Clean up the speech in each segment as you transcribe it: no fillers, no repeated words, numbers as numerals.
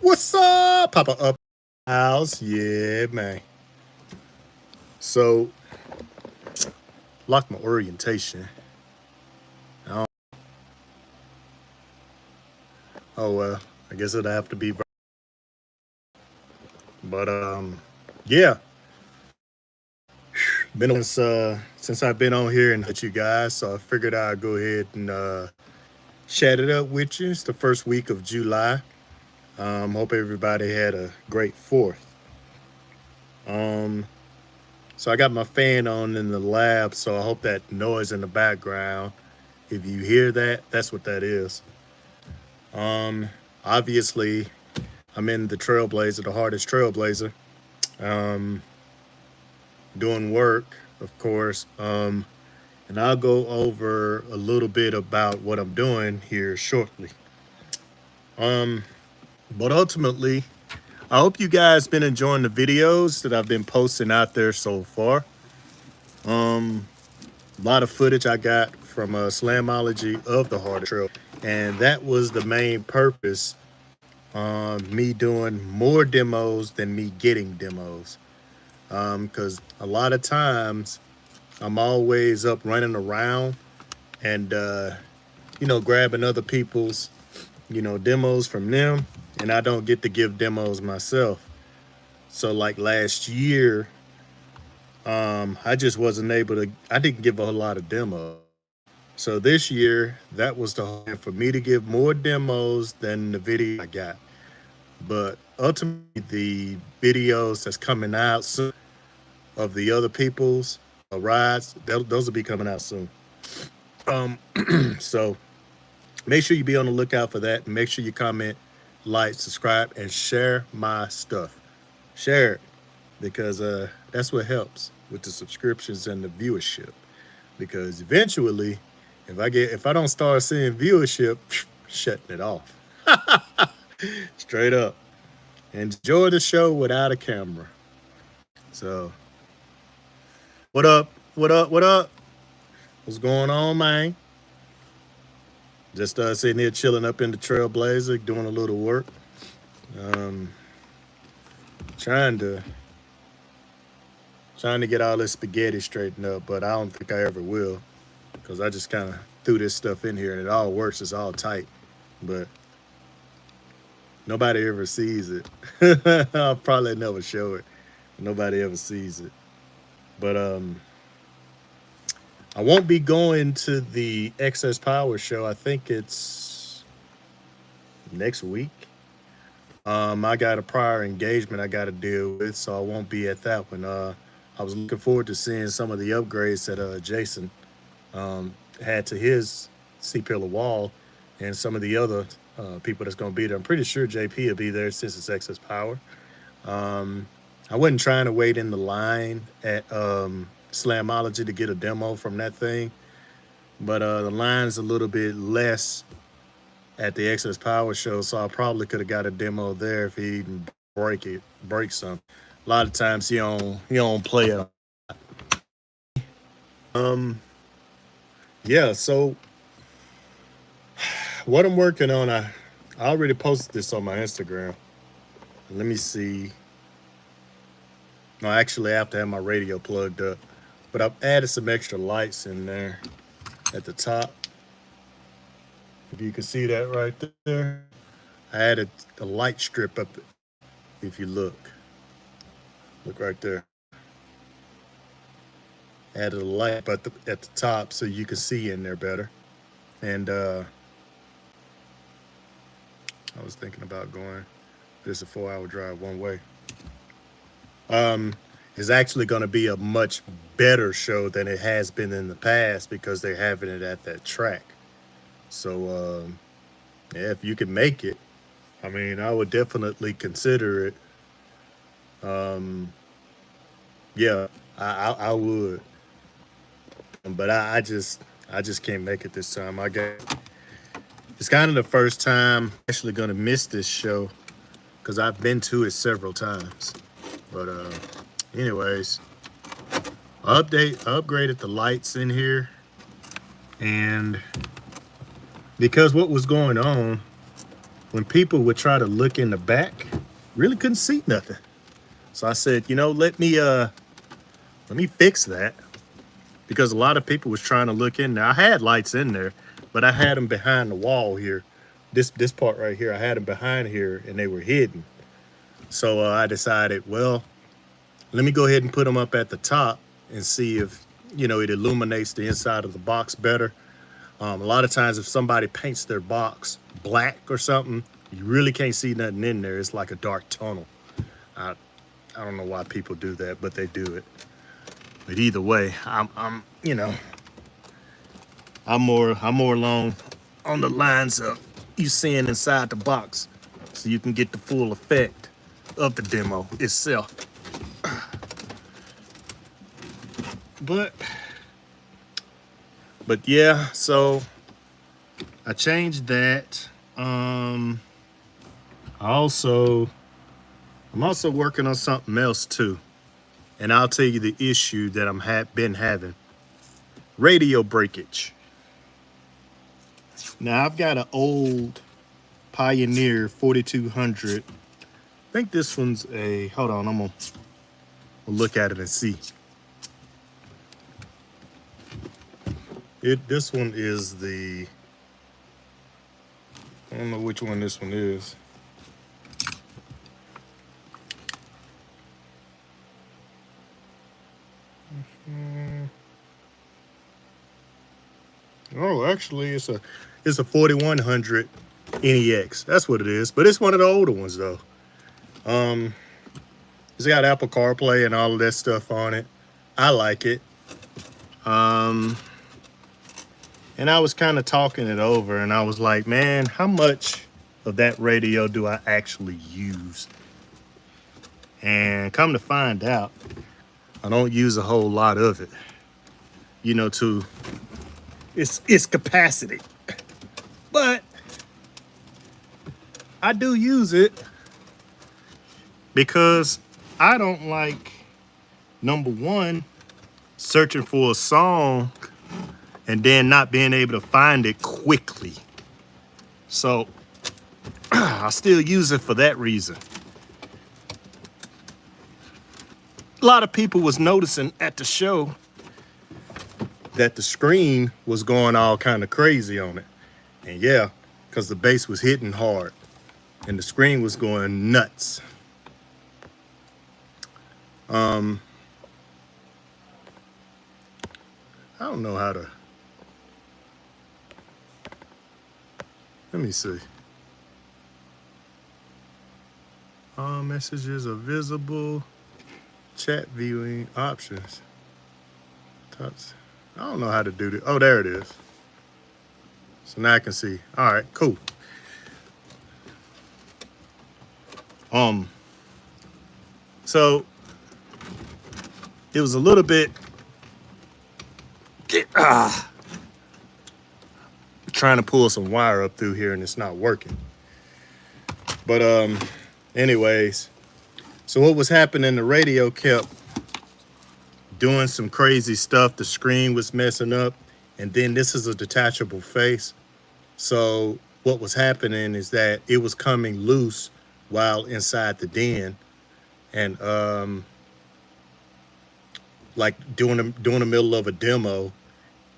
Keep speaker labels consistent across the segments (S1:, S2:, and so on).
S1: What's up, Papa Up House? Yeah, man. So, like my orientation. Oh, oh well, I guess it'll have to be. But yeah, been on since I've been on here and hit you guys, so I figured I'd go ahead and chat it up with you. It's the first week of July. Hope everybody had a great Fourth. Um, so I got my fan on in the lab, so I hope that noise in the background. If you hear that, that's what that is. Um, Obviously, I'm in the Trailblazer, the hardest Trailblazer, um, doing work, of course. And I'll go over a little bit about what I'm doing here shortly. Um, but ultimately, I hope you guys been enjoying the videos that I've been posting out there so far. Um, a lot of footage I got from Slamology of the hardest trail, and that was the main purpose. Me doing more demos than me getting demos. Because a lot of times I'm always up running around and, grabbing other people's, demos from them. And I don't get to give demos myself. So, like last year, I just wasn't able to, I didn't give a whole lot of demos. So this year, that was the whole for me to give more demos than the video I got. But ultimately, the videos that's coming out soon of the other people's rides, those will be coming out soon. Um, so make sure you be on the lookout for that. Make sure you comment, like, subscribe, and share my stuff. Share it because that's what helps with the subscriptions and the viewership. Because eventually, if I don't start seeing viewership, shutting it off. Straight up. Enjoy the show without a camera. So, what up? What up? What up? What's going on, man? Just sitting here chilling up in the Trailblazer, doing a little work. Um, trying to trying to get all this spaghetti straightened up, but I don't think I ever will, because I just kind of threw this stuff in here and it all works. It's all tight, but nobody ever sees it. I'll probably never show it. Nobody ever sees it. But I won't be going to the Excess Power show. I think it's next week. I got a prior engagement I got to deal with, so I won't be at that one. I was looking forward to seeing some of the upgrades that Jason had to his C pillar wall, and some of the other people that's going to be there. I'm pretty sure JP will be there since it's Excess Power. Um, I wasn't trying to wait in the line at Slamology to get a demo from that thing, but the line's a little bit less at the Excess Power show, so I probably could have got a demo there if he didn't break some. A lot of times he don't play it. Um, yeah. So what I'm working on, I already posted this on my Instagram. Let me see. No, actually, I have to have my radio plugged up, but I've added some extra lights in there at the top. If you can see that right there, I added a light strip up. If you look right there. Added a light at the top so you can see in there better. And I was thinking about going. This is a 4-hour drive one way. Um, it's actually going to be a much better show than it has been in the past because they're having it at that track. So yeah, if you can make it, I mean, I would definitely consider it. Um, yeah, I would, but I just can't make it this time. It's kind of the first time I'm actually gonna miss this show because I've been to it several times. But anyways, I upgraded the lights in here, and because what was going on, when people would try to look in the back, really couldn't see nothing. So I said, let me fix that, because a lot of people was trying to look in there. I had lights in there, but I had them behind the wall here. This part right here, I had them behind here and they were hidden. So I decided, well, let me go ahead and put them up at the top and see if, it illuminates the inside of the box better. A lot of times if somebody paints their box black or something, you really can't see nothing in there. It's like a dark tunnel. I don't know why people do that, but they do it. But either way, I'm more along on the lines of you seeing inside the box so you can get the full effect of the demo itself. But yeah, so I changed that. I'm also working on something else too. And I'll tell you the issue that I'm been having. Radio breakage. Now I've got an old Pioneer 4200. I think this one's hold on, I'm gonna look at it and see. This one is I don't know which one this one is. Oh, actually, it's a 4100 NEX. That's what it is. But it's one of the older ones though. It's got Apple CarPlay and all of that stuff on it. I like it. And I was kind of talking it over, and I was like, man, how much of that radio do I actually use? And come to find out, I don't use a whole lot of it, to its capacity. But I do use it because I don't like, number one, searching for a song and then not being able to find it quickly. So I still use it for that reason. A lot of people was noticing at the show that the screen was going all kind of crazy on it. And yeah, because the bass was hitting hard and the screen was going nuts. I don't know how to. Let me see. Messages are visible. Chat viewing options. Touch. I don't know how to do this. Oh, there it is. So now I can see. All right, cool. So it was a little bit trying to pull some wire up through here and it's not working. But anyways, so what was happening, the radio kept doing some crazy stuff. The screen was messing up, and then this is a detachable face. So what was happening is that it was coming loose while inside the den, and like during the middle of a demo,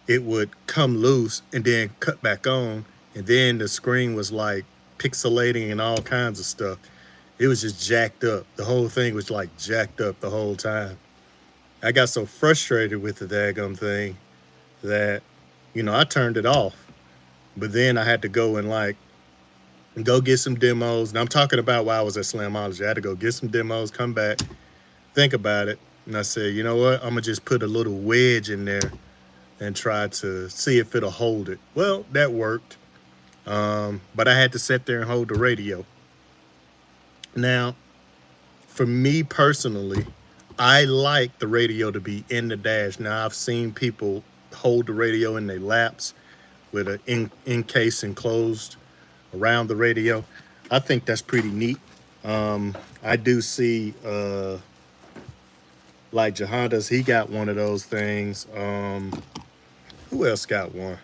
S1: it would come loose and then cut back on, and then the screen was like pixelating and all kinds of stuff. It was just jacked up. The whole thing was like jacked up the whole time. I got so frustrated with the daggum thing that, I turned it off. But then I had to go and go get some demos. And I'm talking about while I was at Slamology. I had to go get some demos, come back, think about it. And I said, you know what? I'm going to just put a little wedge in there and try to see if it'll hold it. Well, that worked. But I had to sit there and hold the radio. Now, for me personally, I like the radio to be in the dash. Now, I've seen people hold the radio in their laps with an encase enclosed around the radio. I think that's pretty neat. I do see, like Jahanda's, he got one of those things. Who else got one?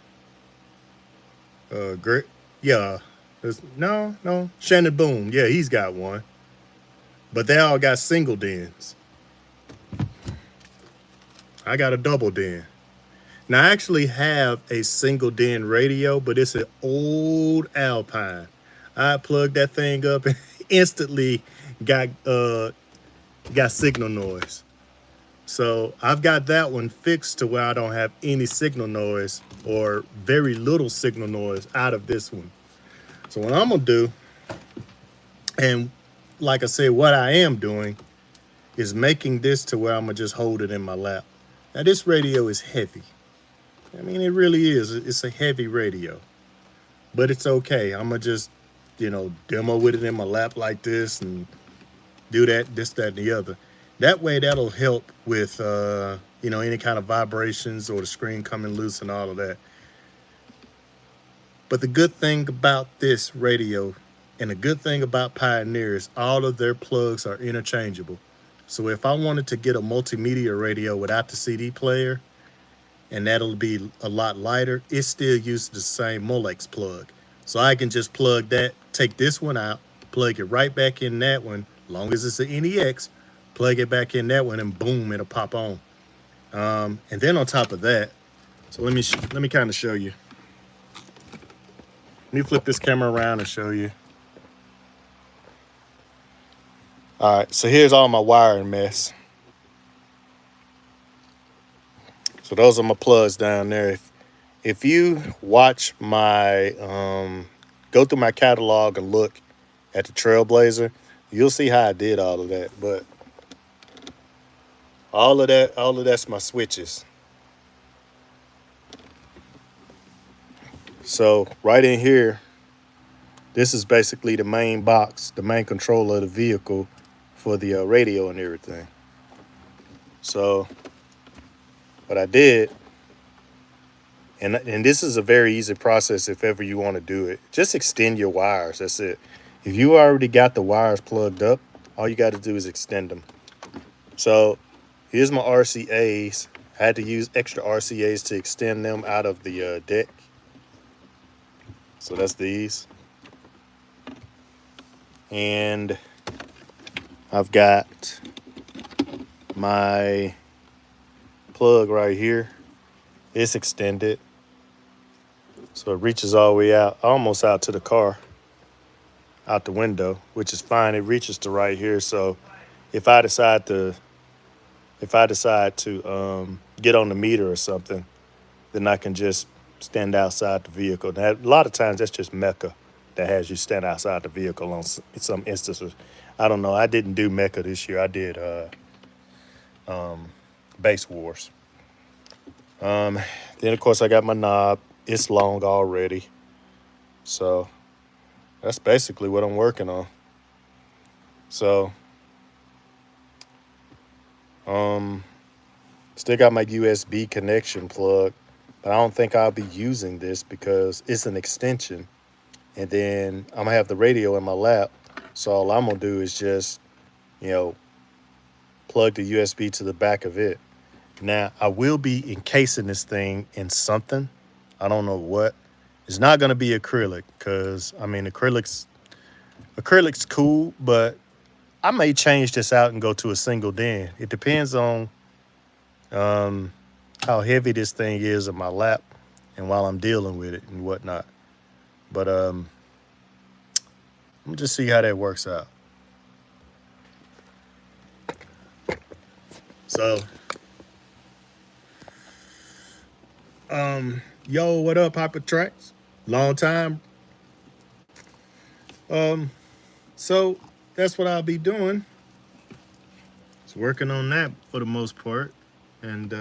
S1: Great. Yeah, No. Shannon Boom. Yeah, he's got one. But they all got single dens. I got a double den. Now, I actually have a single den radio, but it's an old Alpine. I plugged that thing up and instantly got got signal noise. So I've got that one fixed to where I don't have any signal noise or very little signal noise out of this one. So what I'm gonna do, and like I said, what I am doing is making this to where I'm gonna just hold it in my lap. Now this radio is heavy. I mean, it really is. It's a heavy radio, but it's okay. I'm gonna just, demo with it in my lap like this and do that, this, that, and the other. That way, that'll help with, any kind of vibrations or the screen coming loose and all of that. But the good thing about this radio and the good thing about Pioneer is all of their plugs are interchangeable. So if I wanted to get a multimedia radio without the CD player, and that'll be a lot lighter, it still uses the same Molex plug. So I can just plug that, take this one out, plug it right back in that one, long as it's an NEX, plug it back in that one, and boom, it'll pop on. And then on top of that, so let me kind of show you. Let me flip this camera around and show you. All right, so here's all my wiring mess. So those are my plugs down there. If you watch my, go through my catalog and look at the Trailblazer, you'll see how I did all of that. But all of that's my switches. So right in here, this is basically the main box, the main controller of the vehicle for the radio and everything. So what I did, and this is a very easy process if ever you want to do it. Just extend your wires. That's it. If you already got the wires plugged up, all you got to do is extend them. So here's my RCAs. I had to use extra RCAs to extend them out of the deck. So that's these. And I've got my plug right here. It's extended. So it reaches all the way out, almost out to the car, out the window, which is fine. It reaches to right here. So if I decide to get on the meter or something, then I can just stand outside the vehicle. Now, a lot of times that's just Mecca that has you stand outside the vehicle on some instances. I don't know. I didn't do Mecca this year. I did Base Wars. Then of course I got my knob. It's long already. So that's basically what I'm working on. So still got my USB connection plug, but I don't think I'll be using this because it's an extension. And then I'm gonna have the radio in my lap. So all I'm gonna do is just, plug the USB to the back of it. Now, I will be encasing this thing in something. I don't know what. It's not going to be acrylic because, acrylic's cool, but I may change this out and go to a single den. It depends on how heavy this thing is in my lap and while I'm dealing with it and whatnot. But let me just see how that works out. So, yo, what up, Tracks? Long time. So that's what I'll be doing. It's working on that for the most part and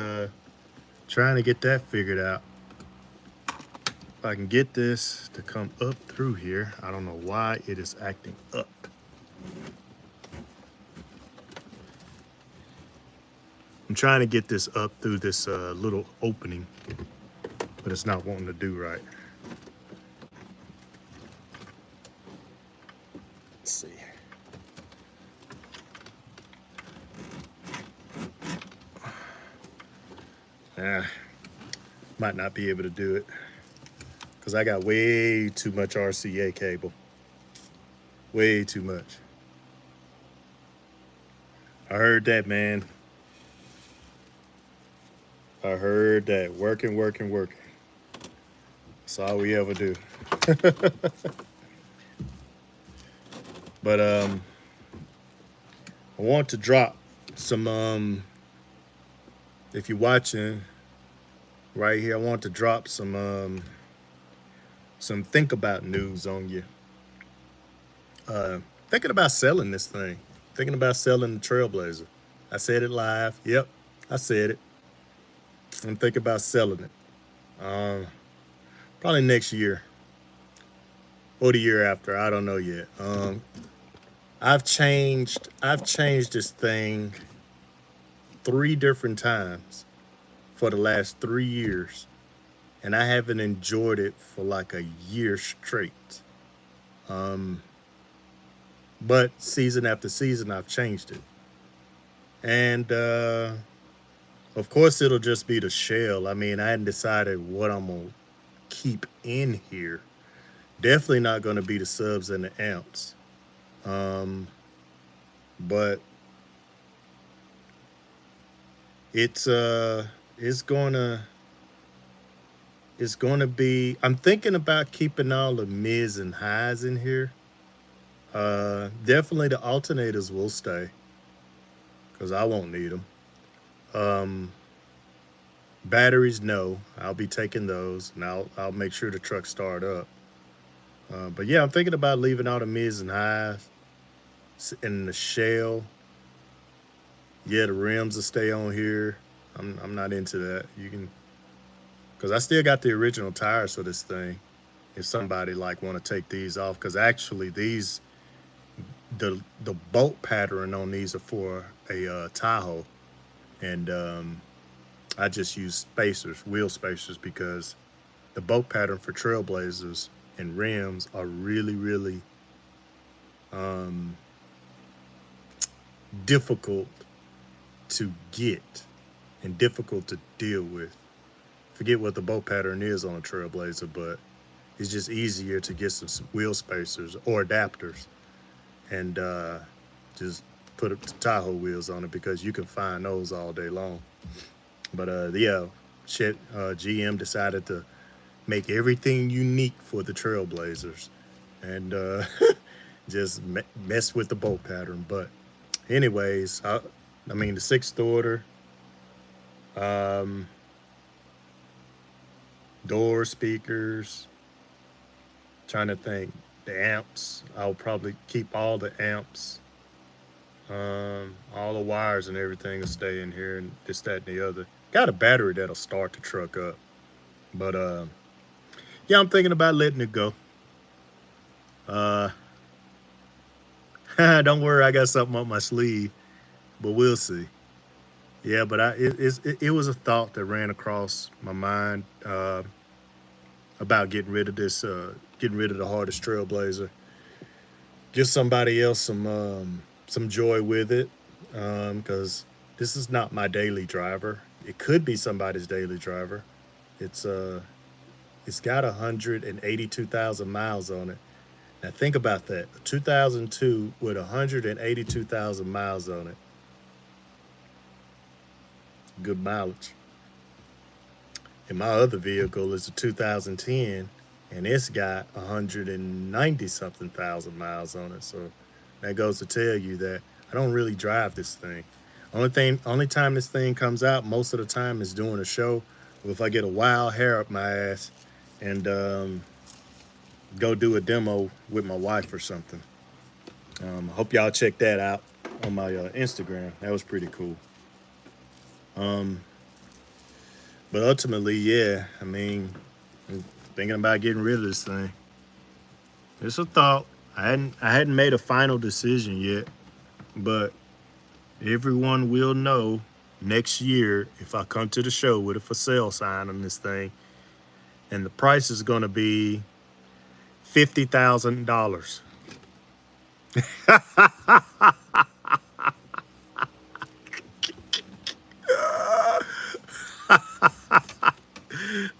S1: trying to get that figured out. If I can get this to come up through here, I don't know why it is acting up. I'm trying to get this up through this little opening, but it's not wanting to do right. Let's see. Might not be able to do it. because I got way too much RCA cable. Way too much. I heard that, man. I heard that. Working, working, working. That's all we ever do. But I want to drop some if you're watching right here, I want to drop some think about news on you. Thinking about selling this thing. Thinking about selling the Trailblazer. I said it live. Yep, I said it. I'm thinking about selling it. Um, Probably next year or the year after. I don't know yet. I've changed this thing 3 different times for the last 3 years, and I haven't enjoyed it for like a year straight. Um, but season after season, I've changed it, and of course, it'll just be the shell. I mean, I hadn't decided what I'm gonna keep in here. Definitely not gonna be the subs and the amps. Um, but it's uh, it's gonna it's gonna be. I'm thinking about keeping all the mids and highs in here. Definitely the alternators will stay because I won't need them. Um, Batteries, no, I'll be taking those, and I'll make sure the truck start up. But yeah, I'm thinking about leaving all the mids and highs and the shell. Yeah, the rims will stay on here. I'm not into that. You can because I still got the original tires for this thing. If somebody like want to take these off, because actually the bolt pattern on these are for a Tahoe, and I just use spacers, wheel spacers, because the bolt pattern for Trailblazers and rims are really, really um, difficult to get and difficult to deal with. Forget what the bolt pattern is on a Trailblazer, but it's just easier to get some wheel spacers or adapters and just put the Tahoe wheels on it, because you can find those all day long. But yeah, GM decided to make everything unique for the Trailblazers and just mess with the bolt pattern. But anyways, I mean the sixth order, um, door speakers. Trying to think, the amps. I'll probably keep all the amps. All the wires and everything will stay in here, and this, that, and the other. Got a battery that'll start the truck up, but yeah, I'm thinking about letting it go. Uh, don't worry, I got something up my sleeve, but we'll see. Yeah, but it was a thought that ran across my mind about getting rid of the hardest Trailblazer. Give somebody else some joy with it, because this is not my daily driver. It could be somebody's daily driver. It's uh it's got 182,000 miles on it. Now think about that. A 2002 with 182,000 miles on it. Good mileage. And my other vehicle is a 2010, and it's got 190 something thousand miles on it. So that goes to tell you that I don't really drive this thing. Only time this thing comes out most of the time is doing a show, or if I get a wild hair up my ass and go do a demo with my wife or something. I hope y'all check that out on my Instagram. That was pretty cool. Um, but ultimately, yeah, I mean, I'm thinking about getting rid of this thing. It's a thought. I hadn't made a final decision yet, but everyone will know next year if I come to the show with a for sale sign on this thing, and the price is going to be $50,000.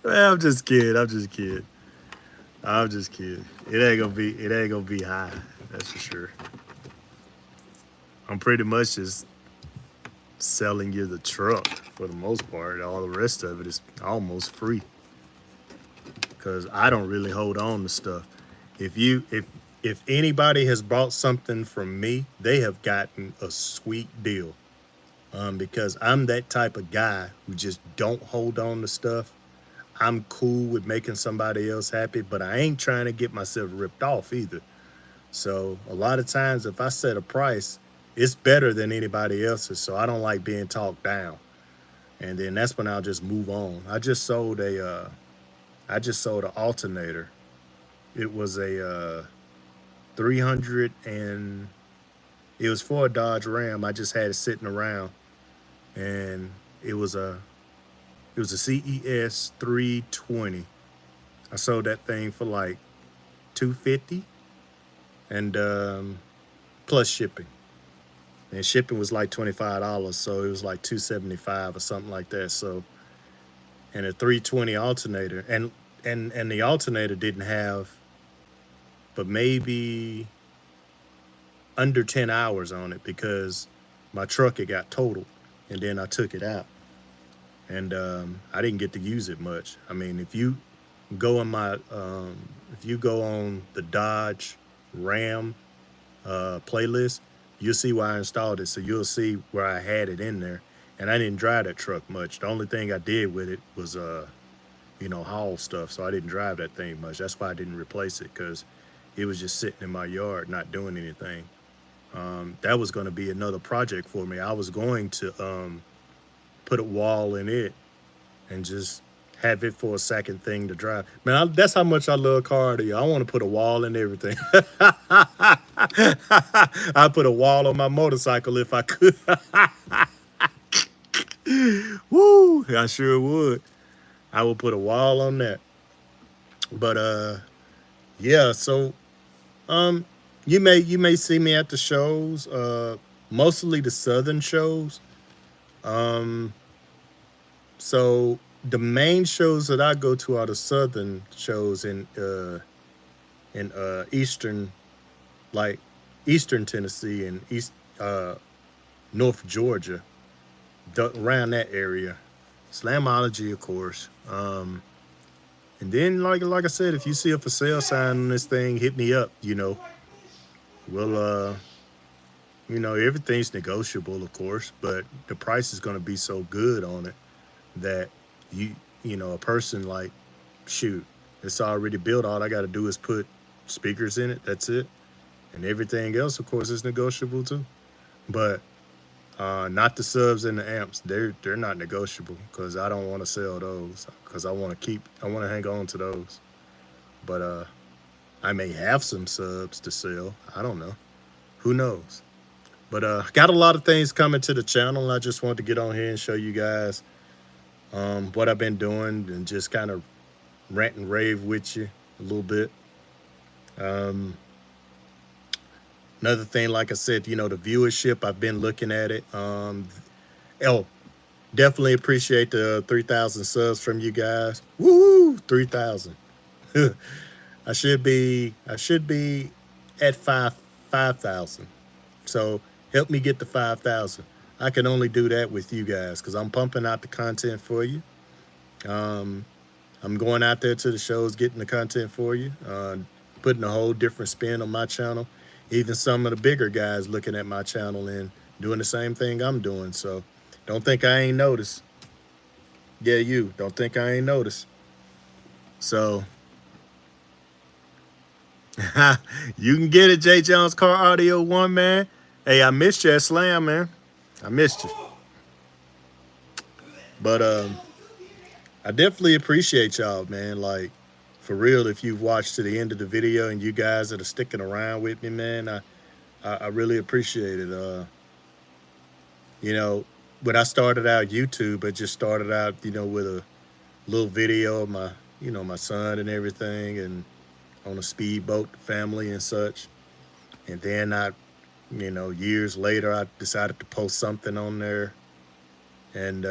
S1: I'm just kidding. I'm just kidding. I'm just kidding. It ain't gonna be high. That's for sure. I'm pretty much just selling you the truck for the most part. All the rest of it is almost free because I don't really hold on to stuff. If anybody has bought something from me, they have gotten a sweet deal. Because I'm that type of guy who just don't hold on to stuff. I'm cool with making somebody else happy, but I ain't trying to get myself ripped off either. So a lot of times, if I set a price, it's better than anybody else's. So I don't like being talked down, and then that's when I'll just move on. I just sold an alternator. It was a 300 and it was for a Dodge Ram. I just had it sitting around, and it was a it was a CES 320. I sold that thing for like 250 and plus shipping. And shipping was like $25, so it was like 275 or something like that. So and a 320 alternator and the alternator didn't have but maybe under 10 hours on it because my truck had got totaled and then I took it out and I didn't get to use it much. I mean, go in my if you go on the Dodge Ram playlist, you'll see why I installed it. So you'll see where I had it in there. And I didn't drive that truck much. The only thing I did with it was, haul stuff. So I didn't drive that thing much. That's why I didn't replace it because it was just sitting in my yard, not doing anything. That was going to be another project for me. I was going to put a wall in it and just have it for a second thing to drive. Man, that's how much I love cardio. I want to put a wall in everything. I put a wall on my motorcycle if I could. Woo! I sure would. I would put a wall on that. But yeah. So um, you may see me at the shows. Mostly the southern shows. Um, so the main shows that I go to are the southern shows in eastern, like eastern Tennessee and east North Georgia, around that area. Slamology, of course. And then like I said, if you see a for sale sign on this thing, hit me up. We'll everything's negotiable, of course, but the price is going to be so good on it that you a person like shoot, it's already built. All I got to do is put speakers in it. That's it, and everything else, of course, is negotiable too. But not the subs and the amps. They're not negotiable because I don't want to sell those because I want to hang on to those. But I may have some subs to sell. I don't know. Who knows? But got a lot of things coming to the channel. I just wanted to get on here and show you guys what I've been doing and just kind of rant and rave with you a little bit. Um, Another thing, like I said, the viewership, I've been looking at it. Oh, definitely appreciate the 3,000 subs from you guys. Woo, 3,000. I should be at 5,000. So help me get to 5,000. I can only do that with you guys because I'm pumping out the content for you. Um, I'm going out there to the shows, getting the content for you, putting a whole different spin on my channel. Even some of the bigger guys looking at my channel and doing the same thing I'm doing. So don't think I ain't noticed. Yeah, you don't think I ain't noticed. So you can get it, J Jones Car Audio One, man. Hey, I missed you at Slam, man. I missed you. But I definitely appreciate y'all, man. Like, for real, if you've watched to the end of the video and you guys that are sticking around with me, man, I really appreciate it. You know, when I started out YouTube, I just started out, with a little video of my son and everything, and on a speedboat, family and such. And then years later, I decided to post something on there, and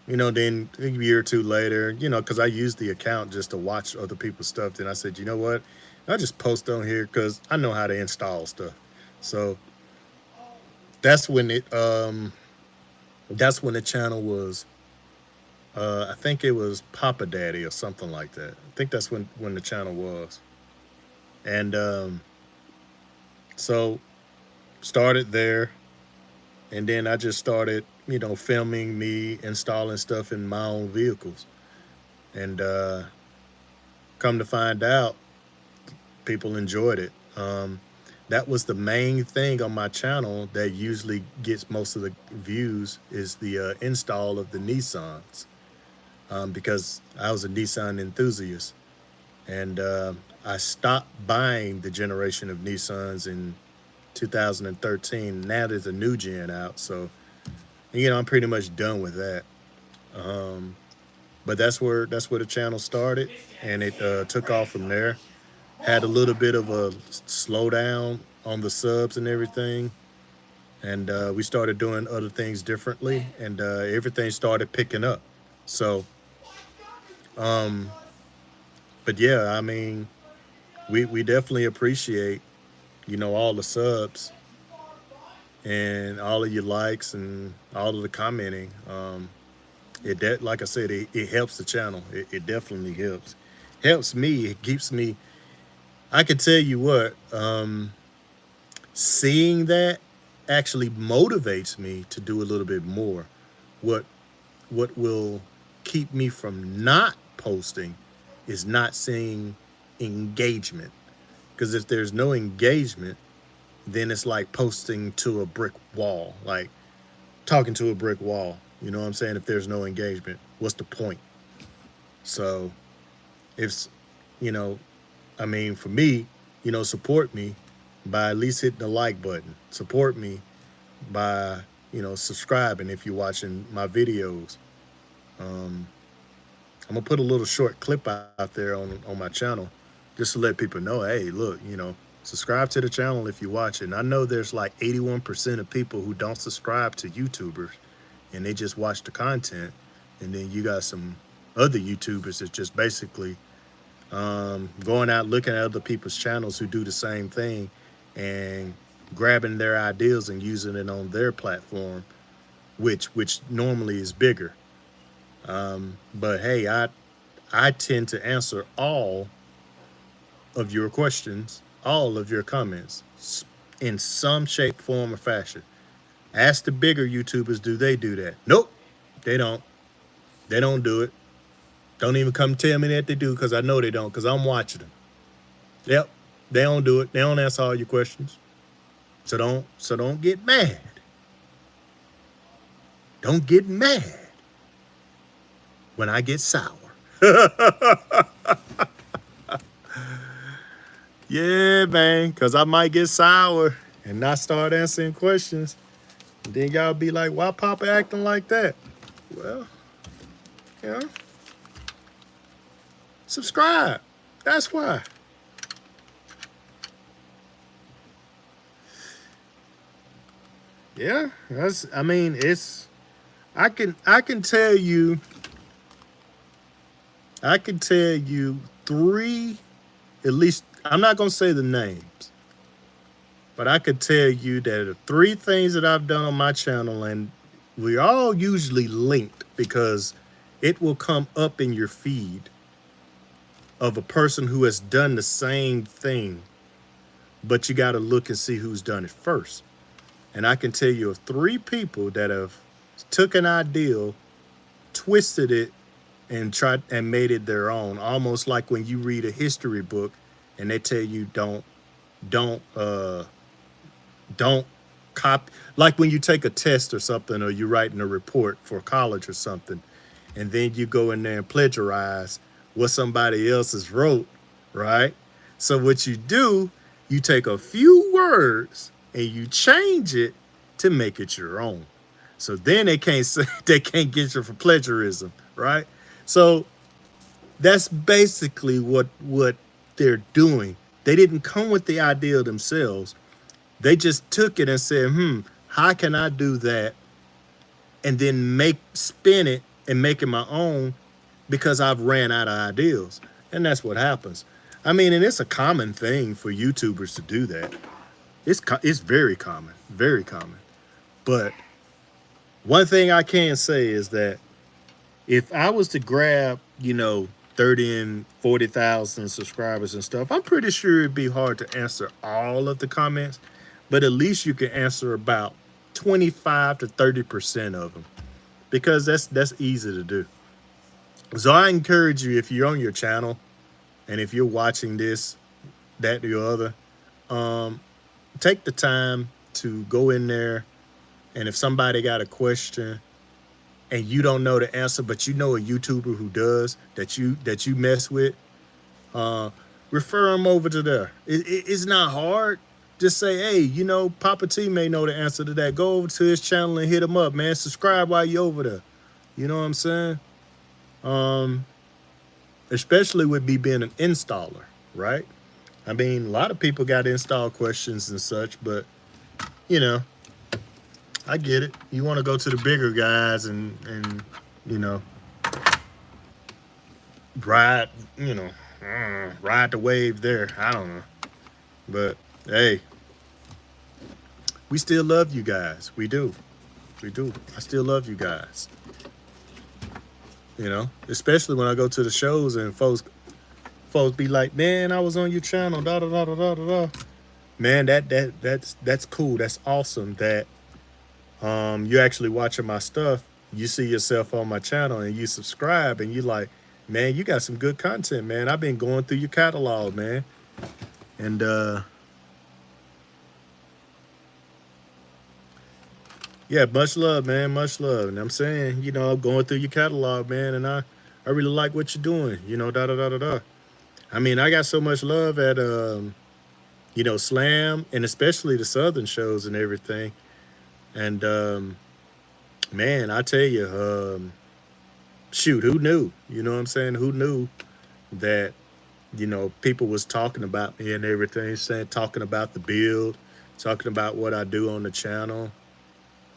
S1: Then a year or two later, because I used the account just to watch other people's stuff. Then I said, you know what? I'll just post on here because I know how to install stuff. So that's when the channel was. I think it was Papa Daddy or something like that. I think that's when the channel was, and so started there, and then I just started, filming me installing stuff in my own vehicles, and come to find out, people enjoyed it. That was the main thing on my channel that usually gets most of the views is the install of the Nissans, because I was a Nissan enthusiast, and I stopped buying the generation of Nissans in 2013. Now there's a new gen out, so I'm pretty much done with that. Um, but that's where the channel started, and it took off from there. Had a little bit of a slowdown on the subs and everything, and we started doing other things differently, and everything started picking up. So, um, but yeah, I mean, we definitely appreciate all the subs and all of your likes and all of the commenting. Like I said, it helps the channel. It definitely helps me. It keeps me. I can tell you what, seeing that actually motivates me to do a little bit more. What what will keep me from not posting is not seeing engagement. Because if there's no engagement, then it's like posting to a brick wall, like talking to a brick wall. You know what I'm saying? If there's no engagement, what's the point? So if you know, I mean, for me, support me by at least hitting the like button. Support me by subscribing if you're watching my videos. Um, I'm gonna put a little short clip out there on my channel, just to let people know, hey, look, subscribe to the channel if you watch it. And I know there's like 81% of people who don't subscribe to YouTubers, and they just watch the content. And then you got some other YouTubers that just basically going out looking at other people's channels who do the same thing and grabbing their ideas and using it on their platform, which normally is bigger. But hey, I tend to answer all of your questions, all of your comments in some shape, form, or fashion. Ask the bigger YouTubers, do they do that? Nope, they don't. They don't do it. Don't even come tell me that they do, because I know they don't, because I'm watching them. Yep, they don't do it. They don't answer all your questions. So don't get mad. Don't get mad when I get sour. Yeah, man, because I might get sour and not start answering questions. And then y'all be like, why Papa acting like that? Well, yeah, subscribe. That's why. Yeah, I mean, I can tell you three, at least. I'm not gonna say the names, but I could tell you that the three things that I've done on my channel, and we're all usually linked because it will come up in your feed of a person who has done the same thing, but you got to look and see who's done it first. And I can tell you of three people that have took an ideal, twisted it, and tried and made it their own. Almost like when you read a history book and they tell you don't don't copy, like when you take a test or something, or you're writing a report for college or something, and then you go in there and plagiarize what somebody else has wrote, right? So what you do, you take a few words and you change it to make it your own. So then they can't say they can't get you for plagiarism, right? So that's basically what they're doing. They didn't come with the idea themselves. They just took it and said, how can I do that? And then spin it and making my own because I've ran out of ideas. And that's what happens. I mean, and it's a common thing for YouTubers to do that. It's very common, very common. But one thing I can say is that if I was to grab, 30 and 40,000 subscribers and stuff, I'm pretty sure it'd be hard to answer all of the comments, but at least you can answer about 25 to 30% of them because that's easy to do. So I encourage you, if you're on your channel and if you're watching this, that, or the other, take the time to go in there. And if somebody got a question and you don't know the answer, but you know a YouTuber who does that you mess with, refer them over to there. It's not hard. Just say, hey, Poppa T may know the answer to that. Go over to his channel and hit him up, man. Subscribe while you're over there. You know what I'm saying? Especially with me being an installer, right? I mean, a lot of people got install questions and such, but I get it. You want to go to the bigger guys and ride, ride the wave there. I don't know. But hey, we still love you guys. We do. We do. I still love you guys. Especially when I go to the shows and folks be like, man, I was on your channel, da da da da da da. Man, that's cool. That's awesome that you're actually watching my stuff. You see yourself on my channel and you subscribe and you like, man, you got some good content, man. I've been going through your catalog, man. And yeah, much love, man. Much love. And I'm saying, I'm going through your catalog, man, and I really like what you're doing, da da da da da. I mean, I got so much love at Slam and especially the Southern shows and everything. And man, I tell you, shoot, who knew? You know what I'm saying? Who knew that, people was talking about me and everything, talking about the build, talking about what I do on the channel.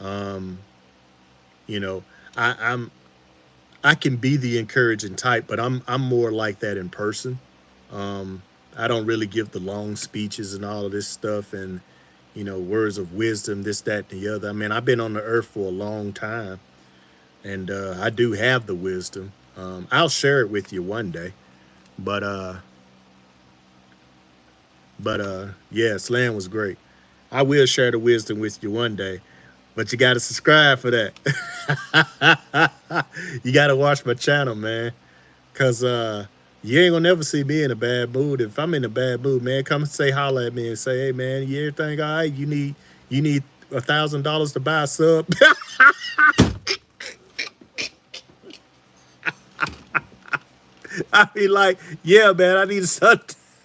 S1: I can be the encouraging type, but I'm more like that in person. I don't really give the long speeches and all of this stuff and words of wisdom, this, that, and the other. I mean, I've been on the earth for a long time, and I do have the wisdom. I'll share it with you one day, but yeah, Slam was great. I will share the wisdom with you one day, but you got to subscribe for that. You got to watch my channel, man, because you ain't gonna never see me in a bad mood. If I'm in a bad mood, man, come and say holler at me and say, hey, man, everything all right? You need $1,000 to buy a sub. I be like, yeah, man, I need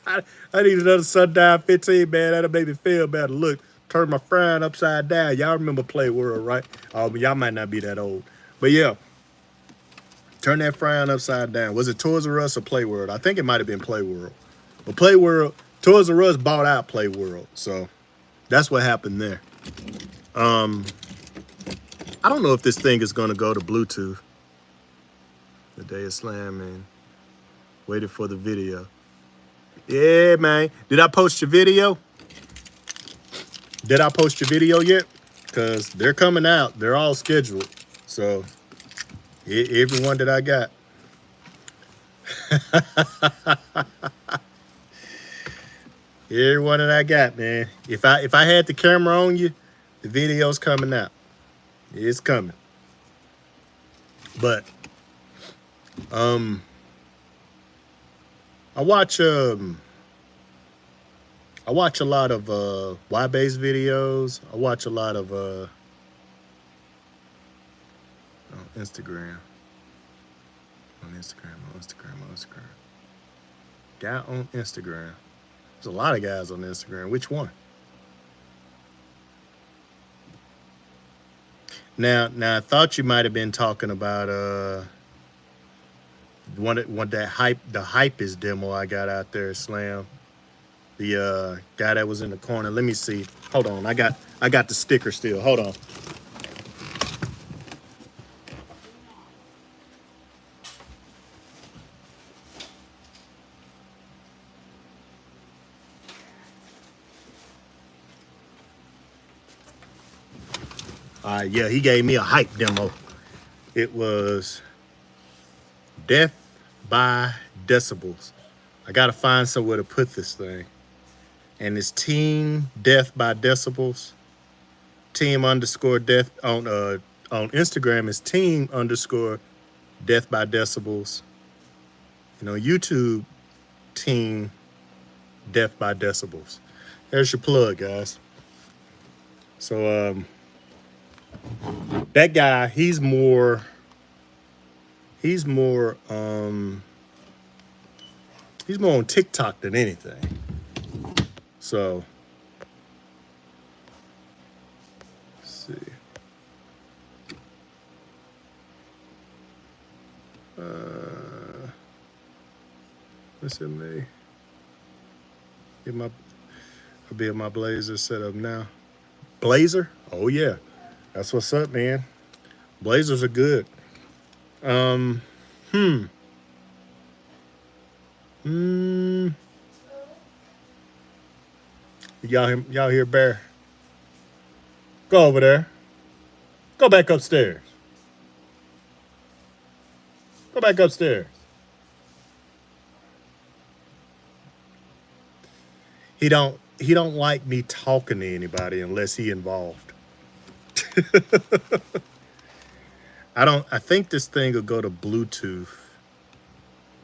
S1: I need another sundown 15, man. That'll make me feel better. Look, turn my frying upside down. Y'all remember Play World, right? Y'all might not be that old, but yeah. Turn that frying upside down. Was it Toys R Us or Play World? I think it might have been Play World. But Play World, Toys R Us bought out Play World. So that's what happened there. I don't know if this thing is going to go to Bluetooth. The day of Slam, man. Waited for the video. Yeah, man. Did I post your video? Did I post your video yet? Because they're coming out. They're all scheduled. So everyone that I got. Everyone that I got, man. If I had the camera on you, the video's coming out. It's coming. But I watch a lot of Y-based videos. I watch a lot of Instagram. On Instagram. Guy on Instagram. There's a lot of guys on Instagram. Which one? Now I thought you might have been talking about the hype is demo I got out there, Slam. The guy that was in the corner. Let me see. Hold on. I got the sticker still. Hold on. Yeah, he gave me a hype demo. It was Death by Decibels. I gotta find somewhere to put this thing. And it's Team Death by Decibels. Team underscore death on Instagram is team underscore death by decibels. YouTube, team death by decibels. There's your plug, guys. So that guy, he's more on TikTok than anything. So let's see. Let's see me. I'll be at my blazer set up now. Blazer? Oh yeah. That's what's up, man. Blazers are good. Um, hmm. Mm, y'all hear Bear? Go over there. Go back upstairs. Go back upstairs. He don't like me talking to anybody unless he involved. I think this thing will go to Bluetooth.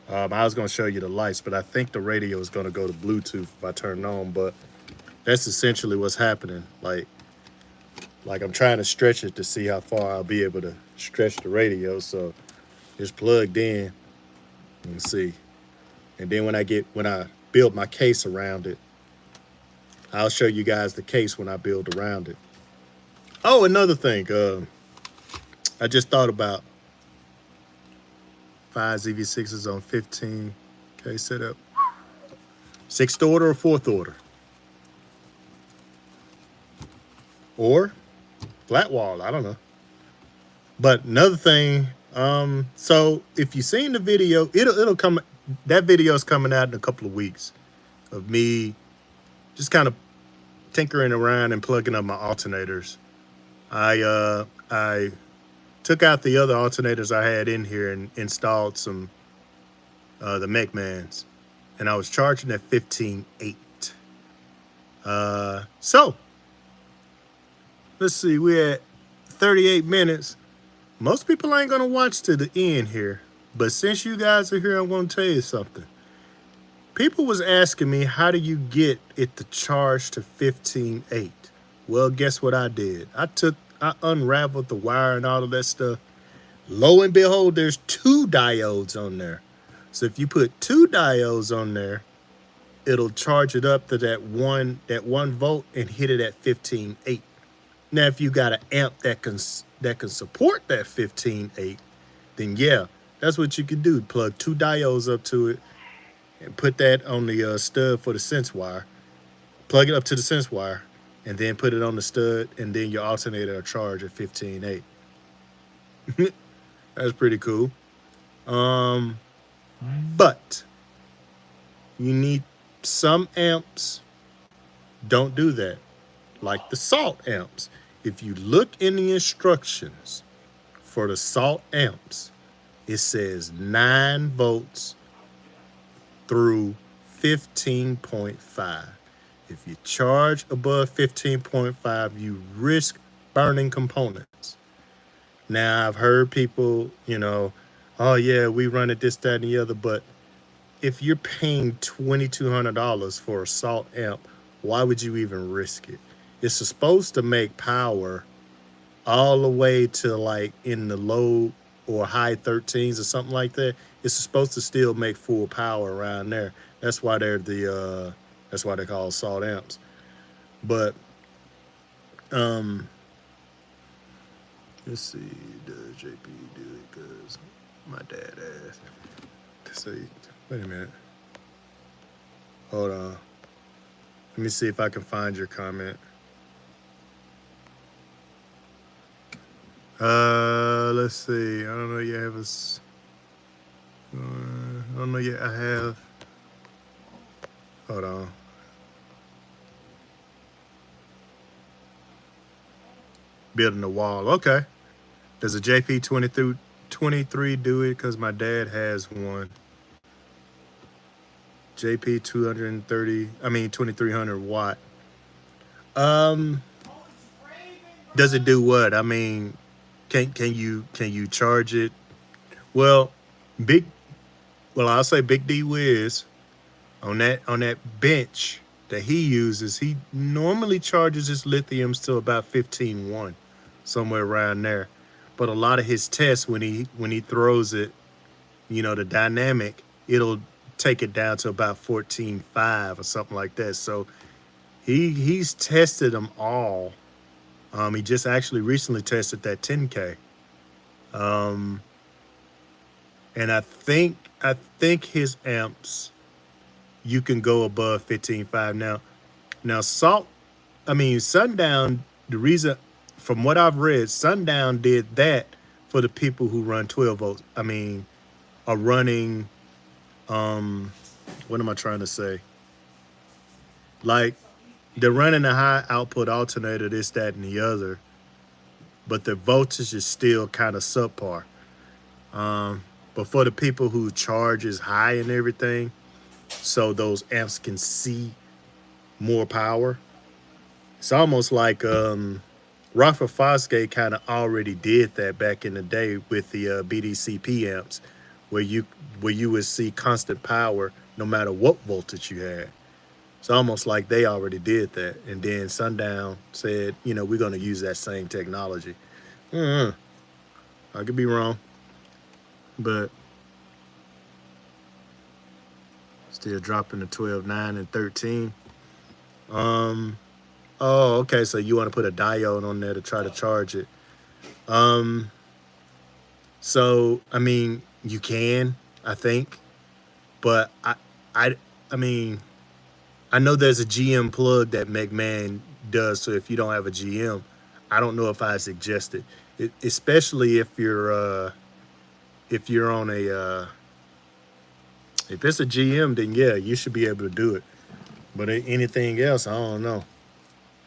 S1: I was gonna show you the lights, but I think the radio is gonna go to Bluetooth if I turn it on. But that's essentially what's happening. Like I'm trying to stretch it to see how far I'll be able to stretch the radio. So it's plugged in. Let's see. And then when I build my case around it, I'll show you guys the case when I build around it. Oh, another thing. I just thought about 5 ZV6s on 15K setup. Sixth order or fourth order? Or flat wall, I don't know. But another thing, so if you've seen the video, it'll come. That video is coming out in a couple of weeks of me just kind of tinkering around and plugging up my alternators. I took out the other alternators I had in here and installed some the MechMans, and I was charging at 15.8. So let's see, we're at 38 minutes. Most people ain't gonna watch to the end here, but since you guys are here, I want to tell you something. People was asking me, how do you get it to charge to 15.8? Well, guess what I did? I unraveled the wire and all of that stuff. Lo and behold, there's 2 diodes on there. So if you put 2 diodes on there, it'll charge it up to that one volt and hit it at 15.8. Now, if you got an amp that can support that 15.8, then yeah, that's what you can do. Plug 2 diodes up to it and put that on the stud for the sense wire. Plug it up to the sense wire and then put it on the stud, and then your alternator will charge at 15.8. That's pretty cool. But you need some amps don't do that, like the salt amps. If you look in the instructions for the salt amps, it says 9 volts through 15.5. If you charge above 15.5, you risk burning components. Now, I've heard people, oh yeah, we run it this, that, and the other, but if you're paying $2,200 for a salt amp, why would you even risk it? It's supposed to make power all the way to like in the low or high 13s or something like that. It's supposed to still make full power around there. That's why that's why they're called salt amps. But let's see, does JP do it? Cause my dad asked. See, wait a minute. Hold on. Let me see if I can find your comment. Let's see. I don't know yet. I don't know yet. I have. Hold on. building a wall. Okay. Does a JP 23 do it? Because my dad has one. JP 230. I mean 2300 watt. Um, does it do what? I mean, can you charge it? Well, big. Well, I'll say Big D Wiz on that bench that he uses. He normally charges his lithiums to about 15.1, somewhere around there. But a lot of his tests when he throws it, the dynamic, it'll take it down to about 14.5 or something like that. So he's tested them all. He just actually recently tested that 10K. Um, and I think his amps, you can go above 15.5 now. Now salt, I mean Sundown. The reason, from what I've read, Sundown did that for the people who run 12 volts. I mean, are running. Um, what am I trying to say? Like, they're running a high output alternator, this, that, and the other, but the voltage is still kind of subpar. Um, but for the people who charge is high and everything, so those amps can see more power. It's almost like Rafa Fosgate kind of already did that back in the day with the BDCP amps, where you would see constant power no matter what voltage you had. It's almost like they already did that, and then Sundown said, we're going to use that same technology. Mm, I could be wrong, but still dropping to 12, 9, and 13. Um, oh, okay. So you want to put a diode on there to try to charge it. Um, so I mean, you can, I think, but I, I mean, I know there's a GM plug that McMahon does. So if you don't have a GM, I don't know if I suggest it, especially if you're on a if it's a GM, then yeah, you should be able to do it. But anything else, I don't know.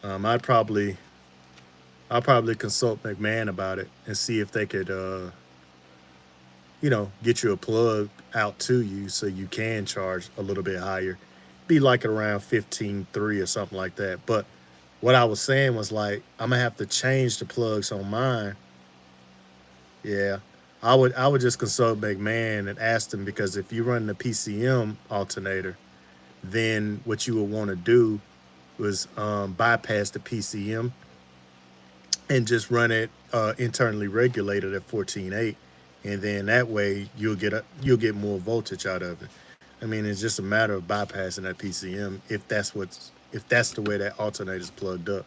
S1: Um, I'd probably I'll probably consult McMahon about it and see if they could get you a plug out to you so you can charge a little bit higher. Be like around 15.3 or something like that. But what I was saying was, like, I'm gonna have to change the plugs on mine. Yeah. I would just consult McMahon and ask them, because if you run the PCM alternator, then what you would want to do was bypass the PCM and just run it internally regulated at 14.8, and then that way you'll get more voltage out of it. I mean, it's just a matter of bypassing that PCM if that's the way that alternator is plugged up,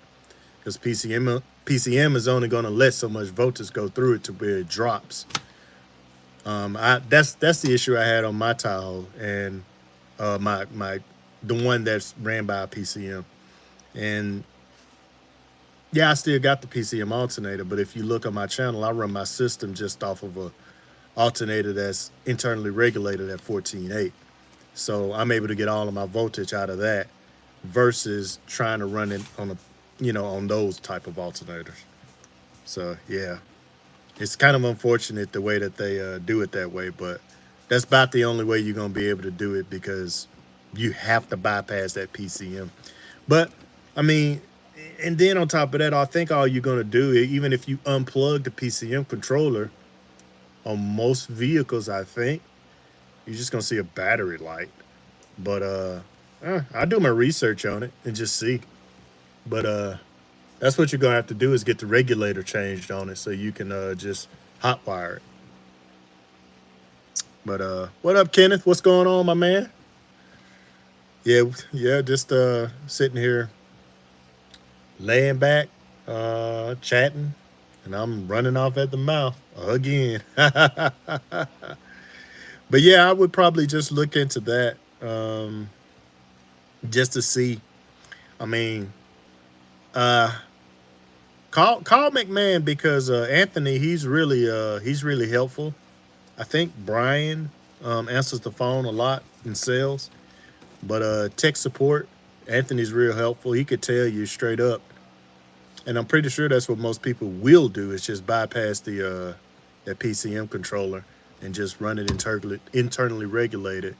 S1: because PCM is only going to let so much voltage go through it to where it drops. That's the issue I had on my Tahoe, and my the one that's ran by a PCM. And yeah, I still got the PCM alternator, but if you look on my channel, I run my system just off of a alternator that's internally regulated at 14.8. So I'm able to get all of my voltage out of that versus trying to run it on those type of alternators. So yeah, it's kind of unfortunate the way that they do it that way, but that's about the only way you're gonna be able to do it, because you have to bypass that PCM. But I mean, and then on top of that, I think all you're gonna do, even if you unplug the PCM controller on most vehicles, I think you're just gonna see a battery light. But I'll do my research on it and just see. But that's what you're gonna have to do, is get the regulator changed on it so you can just hotwire it. But what up, Kenneth? What's going on, my man? Yeah, yeah, just sitting here, laying back, chatting, and I'm running off at the mouth again. But yeah, I would probably just look into that, just to see. I mean, uh, call McMahon, because Anthony, he's really helpful. I think Brian answers the phone a lot in sales, but tech support, Anthony's real helpful. He could tell you straight up And I'm pretty sure that's what most people will do is just bypass the that PCM controller and just run it internally regulated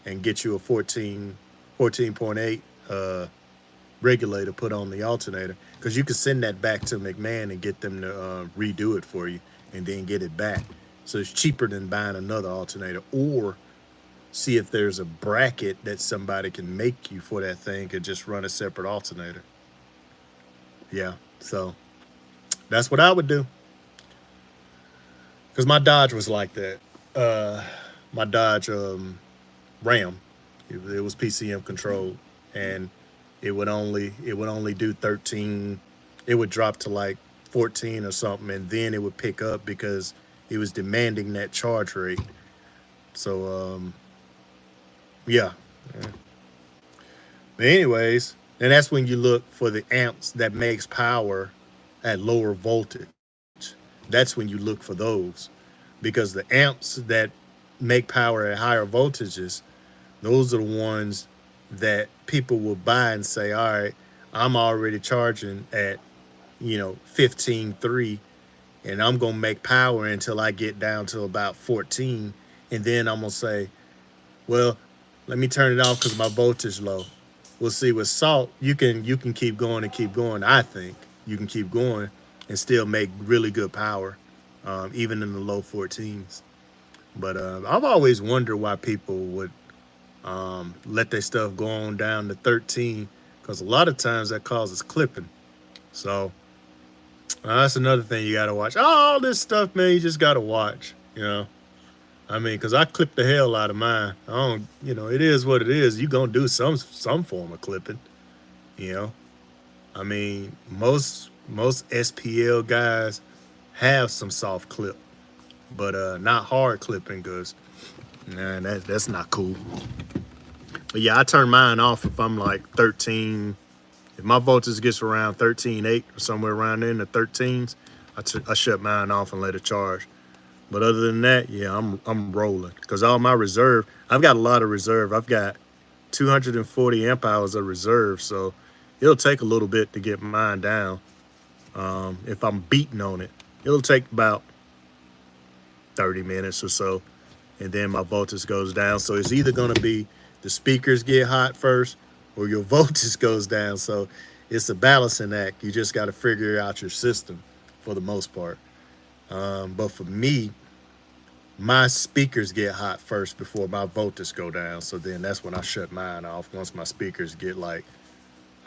S1: and get you a 14.8 regulator put on the alternator, because you can send that back to McMahon and get them to redo it for you and then get it back. So it's cheaper than buying another alternator, or see if there's a bracket that somebody can make you for that thing and just run a separate alternator. Yeah, so that's what I would do, because my Dodge was like that. Uh, my Dodge Ram, it was PCM controlled, and it would only do 13. It would drop to like 14 or something, and then it would pick up because it was demanding that charge rate. So yeah. But anyways, and that's when you look for the amps that makes power at lower voltage. That's when you look for those, because the amps that make power at higher voltages, those are the ones that people will buy and say, all right, I'm already charging at 15.3, and I'm gonna make power until I get down to about 14, and then I'm gonna say, well, let me turn it off because my voltage low. We'll see. With salt, you can keep going and keep going. I think you can keep going and still make really good power, even in the low 14s. But I've always wondered why people would let their stuff go on down to 13, because a lot of times that causes clipping. So that's another thing you got to watch. All this stuff, man, you just got to watch. I mean, because I clip the hell out of mine. I don't, it is what it is. You gonna do some form of clipping. You know, I mean, most SPL guys have some soft clip, but not hard clipping, because nah, that's not cool. But yeah, I turn mine off if I'm like 13. If my voltage gets around 13.8 or somewhere around there in the 13s, I shut mine off and let it charge. But other than that, yeah, I'm rolling, because all my reserve, I've got a lot of reserve. I've got 240 amp hours of reserve, so it'll take a little bit to get mine down. If I'm beating on it, it'll take about 30 minutes or so, and then my voltage goes down. So it's either going to be the speakers get hot first or your voltage goes down. So it's a balancing act. You just got to figure out your system for the most part. But for me, my speakers get hot first before my voltage go down. So then that's when I shut mine off, once my speakers get like,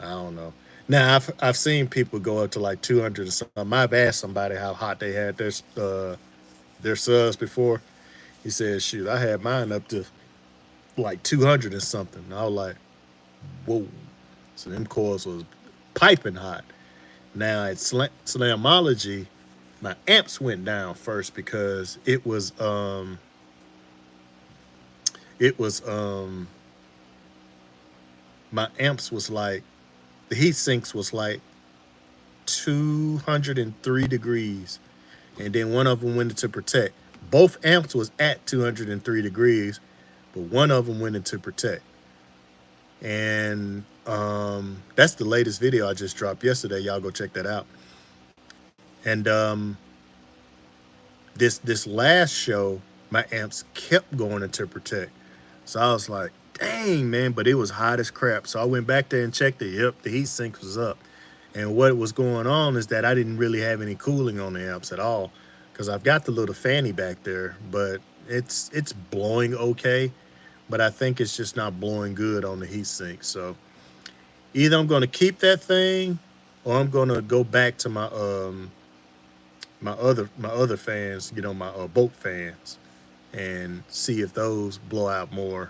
S1: I don't know. Now I've seen people go up to like 200 or something. I've asked somebody how hot they had their subs before. He said, shoot, I had mine up to like 200 and something. And I was like, whoa. So them coils was piping hot. Now at Slamology, my amps went down first, because it was my amps was like, the heat sinks was like 203 degrees, and then one of them went into protect. Both amps was at 203 degrees, but one of them went into protect. And that's the latest video I just dropped yesterday. Y'all go check that out. And this last show, my amps kept going into protect. So I was like, dang, man, but it was hot as crap. So I went back there and checked it. Yep, the heat sink was up. And what was going on is that I didn't really have any cooling on the amps at all, because I've got the little fanny back there, but it's blowing okay, but I think it's just not blowing good on the heat sink. So either I'm going to keep that thing, or I'm going to go back to my other fans, my boat fans, and see if those blow out a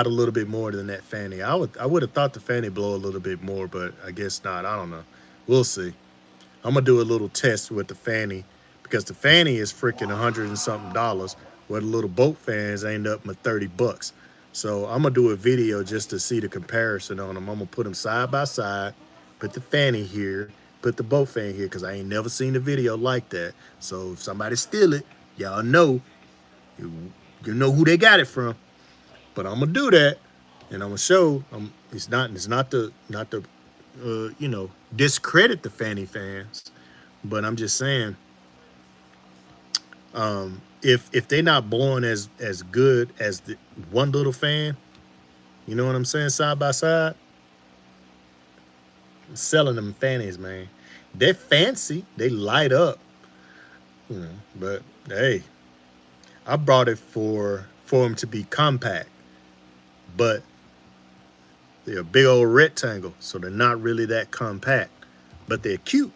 S1: little bit more than that fanny. I would have thought the fanny blow a little bit more, but I guess not. I don't know. We'll see. I'm gonna do a little test with the fanny, because the fanny is freaking $100 and something, where the little boat fans end up with $30. So I'm gonna do a video just to see the comparison on them. I'm gonna put them side by side, put the fanny here, put the boat fan here, because I ain't never seen a video like that. So if somebody steal it, y'all know, you know who they got it from. But I'm gonna do that, and I'm gonna show. It's not the discredit the fanny fans, but I'm just saying, if they're not blowing as good as the one little fan, you know what I'm saying, side by side, selling them fannies, man. They're fancy, they light up, but hey, I brought it for them to be compact, but they're a big old rectangle, so they're not really that compact, but they're cute.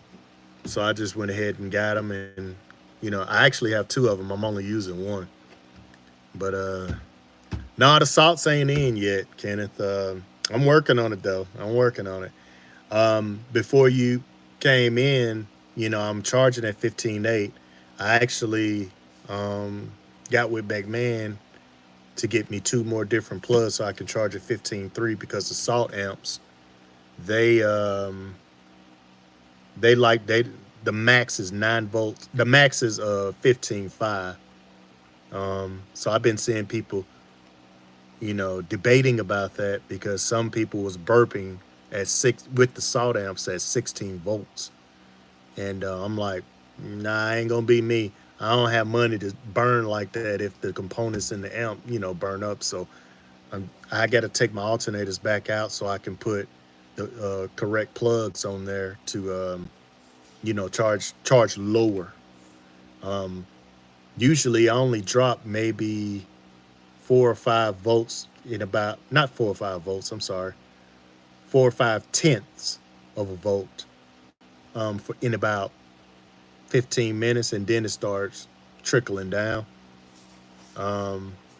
S1: So I just went ahead and got them, and I actually have two of them. I'm only using one, but no, the salts ain't in yet, Kenneth. I'm working on it though. I'm working on it. Before you came in, I'm charging at 15.8. I actually um, got with McMahon to get me two more different plugs so I can charge at 15.3 because the salt amps they they like they the max is 9 volts. The max is 15.5. So I've been seeing people debating about that because some people was burping at six with the salt amps at 16 volts, and I'm like, nah, ain't gonna be me. I don't have money to burn like that if the components in the amp burn up. So I got to take my alternators back out so I can put the correct plugs on there to charge lower. Usually I only drop maybe 4 or 5 volts in about, not 4 or 5 volts, I'm sorry, 4 or 5 tenths of a volt in about 15 minutes, and then it starts trickling down.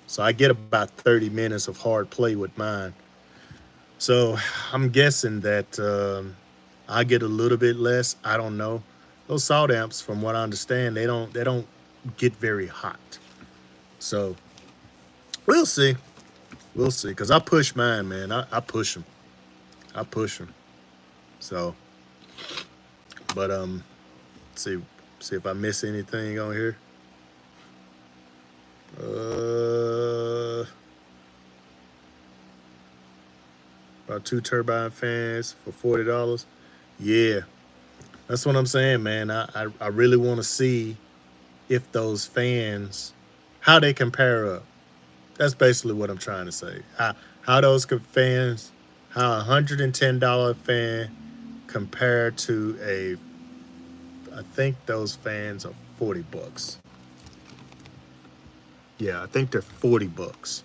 S1: So I get about 30 minutes of hard play with mine. So I'm guessing that I get a little bit less. I don't know. Those salt amps, from what I understand, they don't get very hot. So we'll see. We'll see. Cause I push mine, man. I push them. I push them. So, but see see if I miss anything on here. Uh, about two turbine fans for $40. Yeah, that's what I'm saying, man. I really want to see if those fans, how they compare up. That's basically what I'm trying to say. How those fans, how $110 fan compared to I think those fans are $40. Yeah, I think they're $40.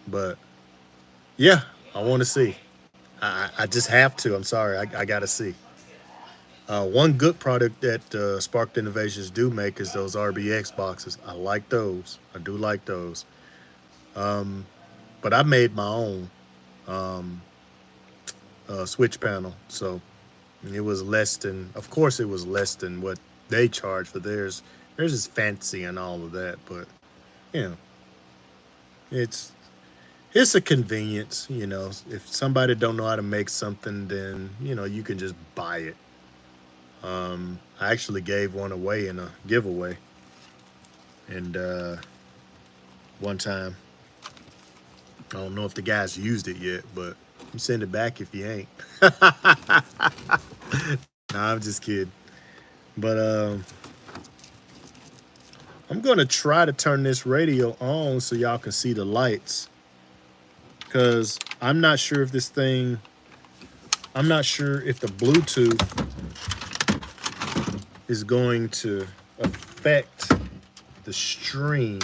S1: But yeah, I want to see. I just have to. I'm sorry. I got to see. One good product that Sparked Innovations do make is those RBX boxes. I like those. I do like those. But I made my own switch panel, so it was less than. Of course, it was less than what they charge for theirs. Theirs is fancy and all of that, but you know, it's it's a convenience. If somebody don't know how to make something, then you can just buy it. I actually gave one away in a giveaway, and one time, I don't know if the guys used it yet, but you send it back if you ain't. Nah, I'm just kidding. But I'm gonna try to turn this radio on so y'all can see the lights, because I'm not sure if the Bluetooth is going to affect the stream.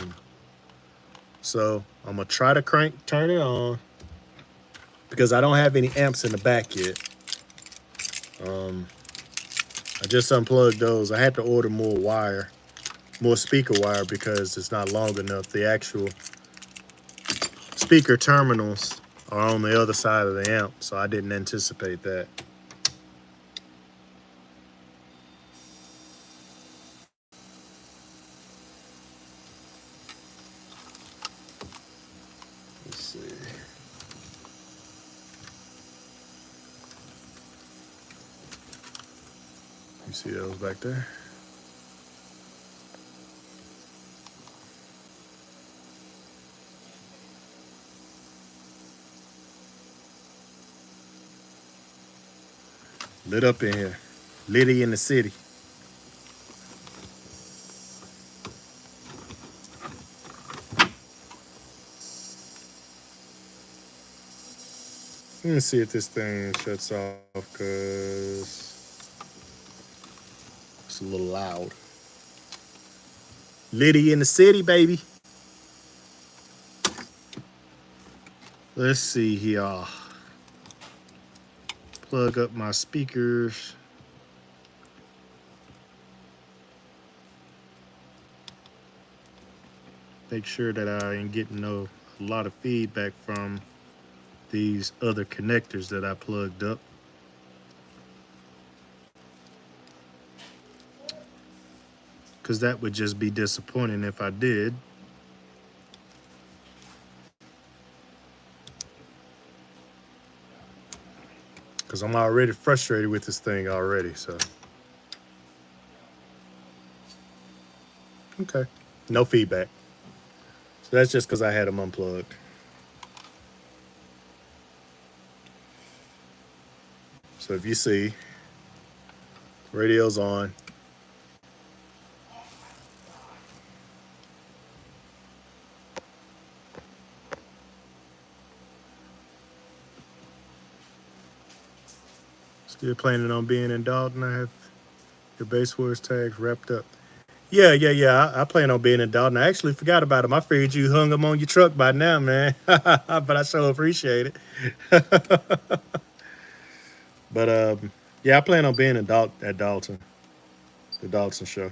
S1: So I'm gonna try to turn it on, because I don't have any amps in the back yet. I just unplugged those. I had to order more speaker wire, because it's not long enough. The actual speaker terminals are on the other side of the amp, so I didn't anticipate that. Let's see. You see those back there? Lit up in here. Litty in the city. Let me see if this thing shuts off because it's a little loud. Liddy in the city, baby. Let's see here. Plug up my speakers. Make sure that I ain't getting a lot of feedback from these other connectors that I plugged up. Because that would just be disappointing if I did. Because I'm already frustrated with this thing already, so. Okay, no feedback. So that's just because I had them unplugged. So if you see, radio's on. Still planning on being in Dalton. I have your base words tags wrapped up. Yeah. I plan on being in Dalton. I actually forgot about them. I figured you hung them on your truck by now, man. But I so appreciate it. But yeah, I plan on being in at Dalton, the Dalton show.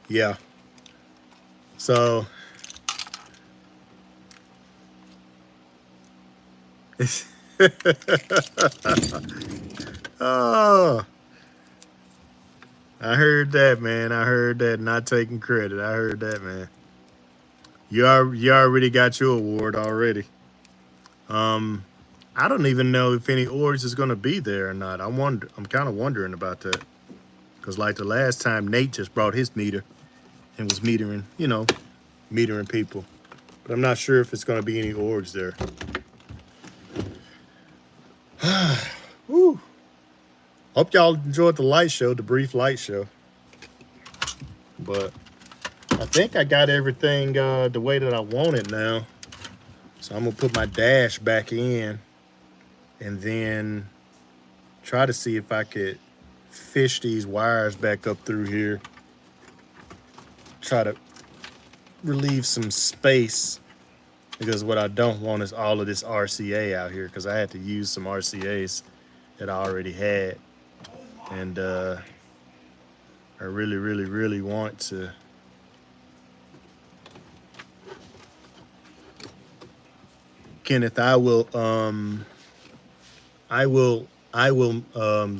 S1: Yeah. So oh, I heard that, man. I heard that. Not taking credit. I heard that, man. You already got your award already. Um, I don't even know if any orbs is gonna be there or not. I'm kind of wondering about that because like the last time Nate just brought his meter and was metering, metering people. But I'm not sure if it's gonna be any orbs there. Woo. Hope y'all enjoyed the light show, the brief light show. But I think I got everything the way that I want it now. So I'm gonna put my dash back in and then try to see if I could fish these wires back up through here. Try to relieve some space because what I don't want is all of this RCA out here because I had to use some RCAs that I already had. And I really want to Kenneth, I will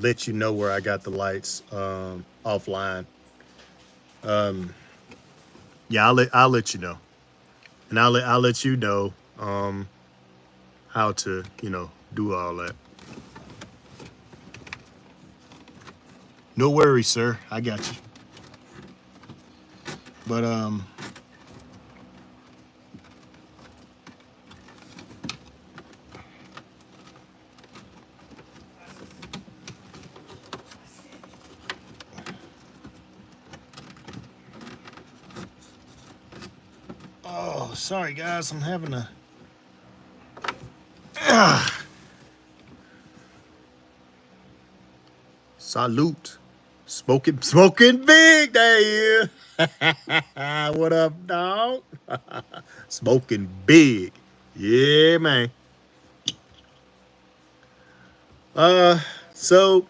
S1: let you know where I got the lights offline. Yeah, I'll let you know, and I'll let you know how to do all that. No worries, sir. I got you. But oh, sorry guys, I'm having a salute. Smoking big day here. What up, dog? Smoking big. Yeah, man. So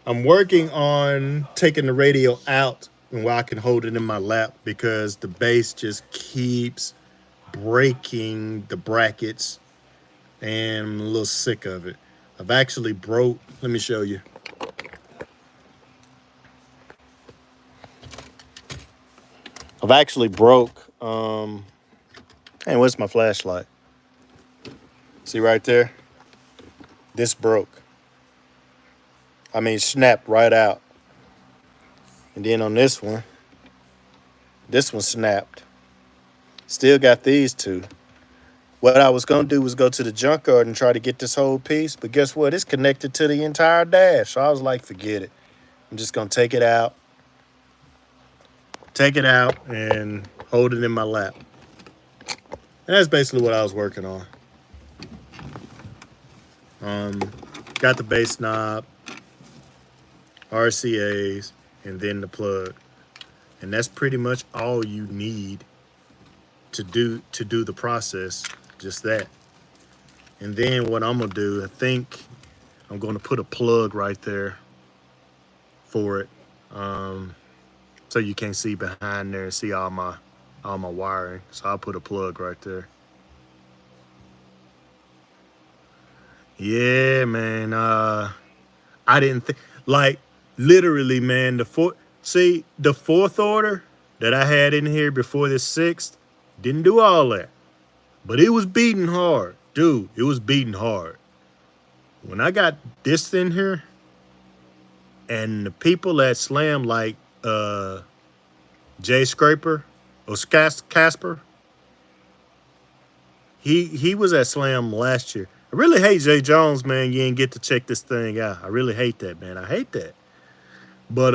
S1: I'm working on taking the radio out and where I can hold it in my lap because the bass just keeps breaking the brackets and I'm a little sick of it. I've actually broke, let me show you. I've actually broke, and where's my flashlight? See right there? This broke. I mean, snapped right out. And then on this one snapped. Still got these two. What I was gonna do was go to the junkyard and try to get this whole piece, but guess what? It's connected to the entire dash. So I was like, forget it. I'm just gonna take it out, and hold it in my lap. And that's basically what I was working on. Um, got the base knob, RCAs, and then the plug, and that's pretty much all you need to do the process. Just that. And then what I'm gonna do, I think I'm gonna put a plug right there for it, um, so you can't see behind there and see all my wiring. So I'll put a plug right there. Yeah, man. I didn't think, like, literally, man. The fourth order that I had in here before this sixth didn't do all that, but it was beating hard, dude. It was beating hard. When I got this in here, and the people at Slam, like Jay Scraper or Casper, he was at Slam last year. I really hate Jay Jones, man. You ain't get to check this thing out. I really hate that, man. I hate that. But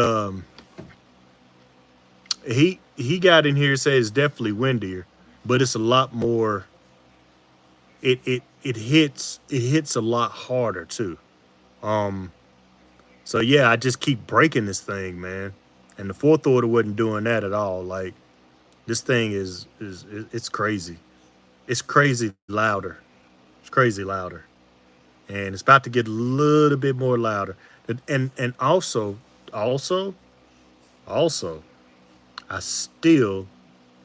S1: he got in here and said it's definitely windier, but it's a lot more. It hits a lot harder too. Um, so yeah, I just keep breaking this thing, man. And the fourth order wasn't doing that at all. Like, this thing is it's crazy. It's crazy louder. It's crazy louder, and it's about to get a little bit more louder. And also also, I still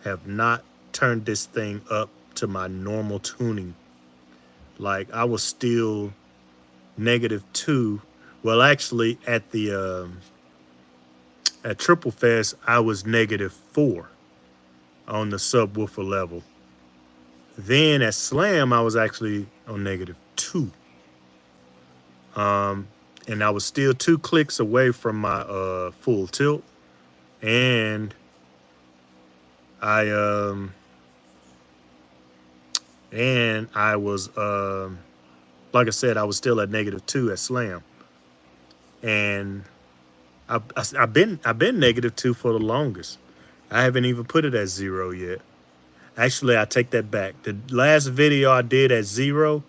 S1: have not turned this thing up to my normal tuning. Like, I was still -2. Well, actually, at Triple Fest, I was -4 on the subwoofer level. Then at Slam, I was actually on -2. Um, and I was still 2 clicks away from my full tilt. And I I was like I said, I was still at -2 at Slam. And I've been -2 for the longest. I haven't even put it at 0 yet. Actually, I take that back. The last video I did at 0,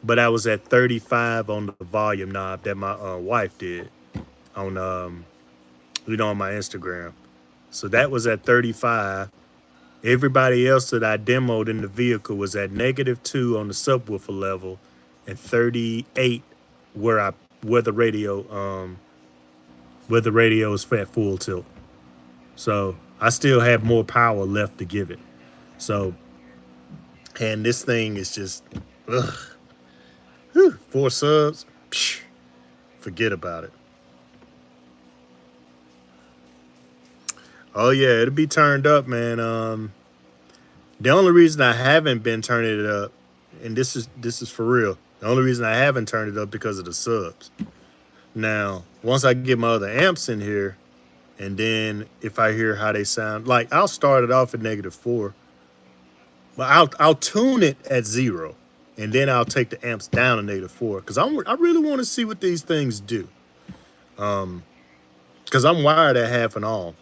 S1: but I was at 35 on the volume knob that my wife did on on my Instagram. So that was at 35. Everybody else that I demoed in the vehicle was at -2 on the subwoofer level, and 38 where I where the radio is at full tilt. So I still have more power left to give it. So, and this thing is just, ugh, 4 subs, psh, forget about it. Oh yeah, it'll be turned up, man. The only reason I haven't been turning it up, and this is for real. The only reason I haven't turned it up because of the subs. Now, once I get my other amps in here, and then if I hear how they sound, like, I'll start it off at -4, but I'll tune it at 0, and then I'll take the amps down to -4 because I really want to see what these things do. Because I'm wired at half and all,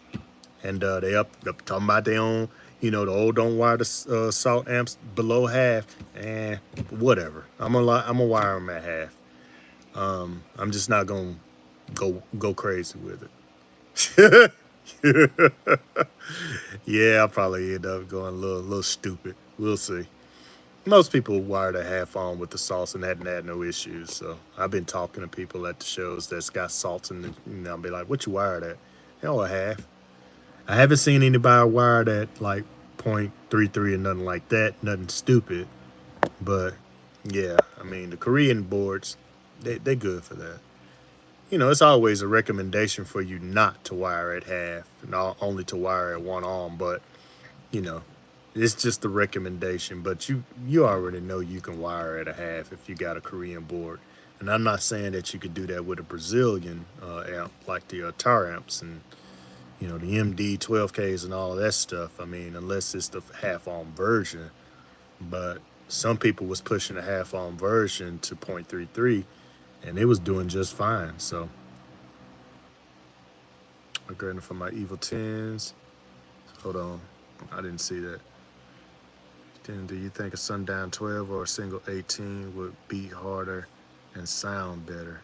S1: and they up talking about their own. The old don't wire the salt amps below half, and whatever. I'm gonna wire them at half. I'm just not gonna go crazy with it. Yeah, I'll probably end up going a little stupid. We'll see. Most people wire the half on with the salts and hadn't had no issues. So I've been talking to people at the shows that's got salts in it. I'll be like, "What you wired at?" A half. I haven't seen anybody wired at like 0.33 or nothing like that. Nothing stupid. But yeah, I mean, the Korean boards, they good for that. It's always a recommendation for you not to wire at half, not only to wire at one arm, but you know, it's just a recommendation. But you already know you can wire at a half if you got a Korean board. And I'm not saying that you could do that with a Brazilian amp like the Tar amps and the MD 12Ks and all of that stuff. I mean, unless it's the half ohm version. But some people was pushing a half ohm version to 0.33 and it was doing just fine. So upgrading for my Evil 10s. Hold on. I didn't see that. Then do you think a Sundown 12 or a single 18 would beat harder and sound better?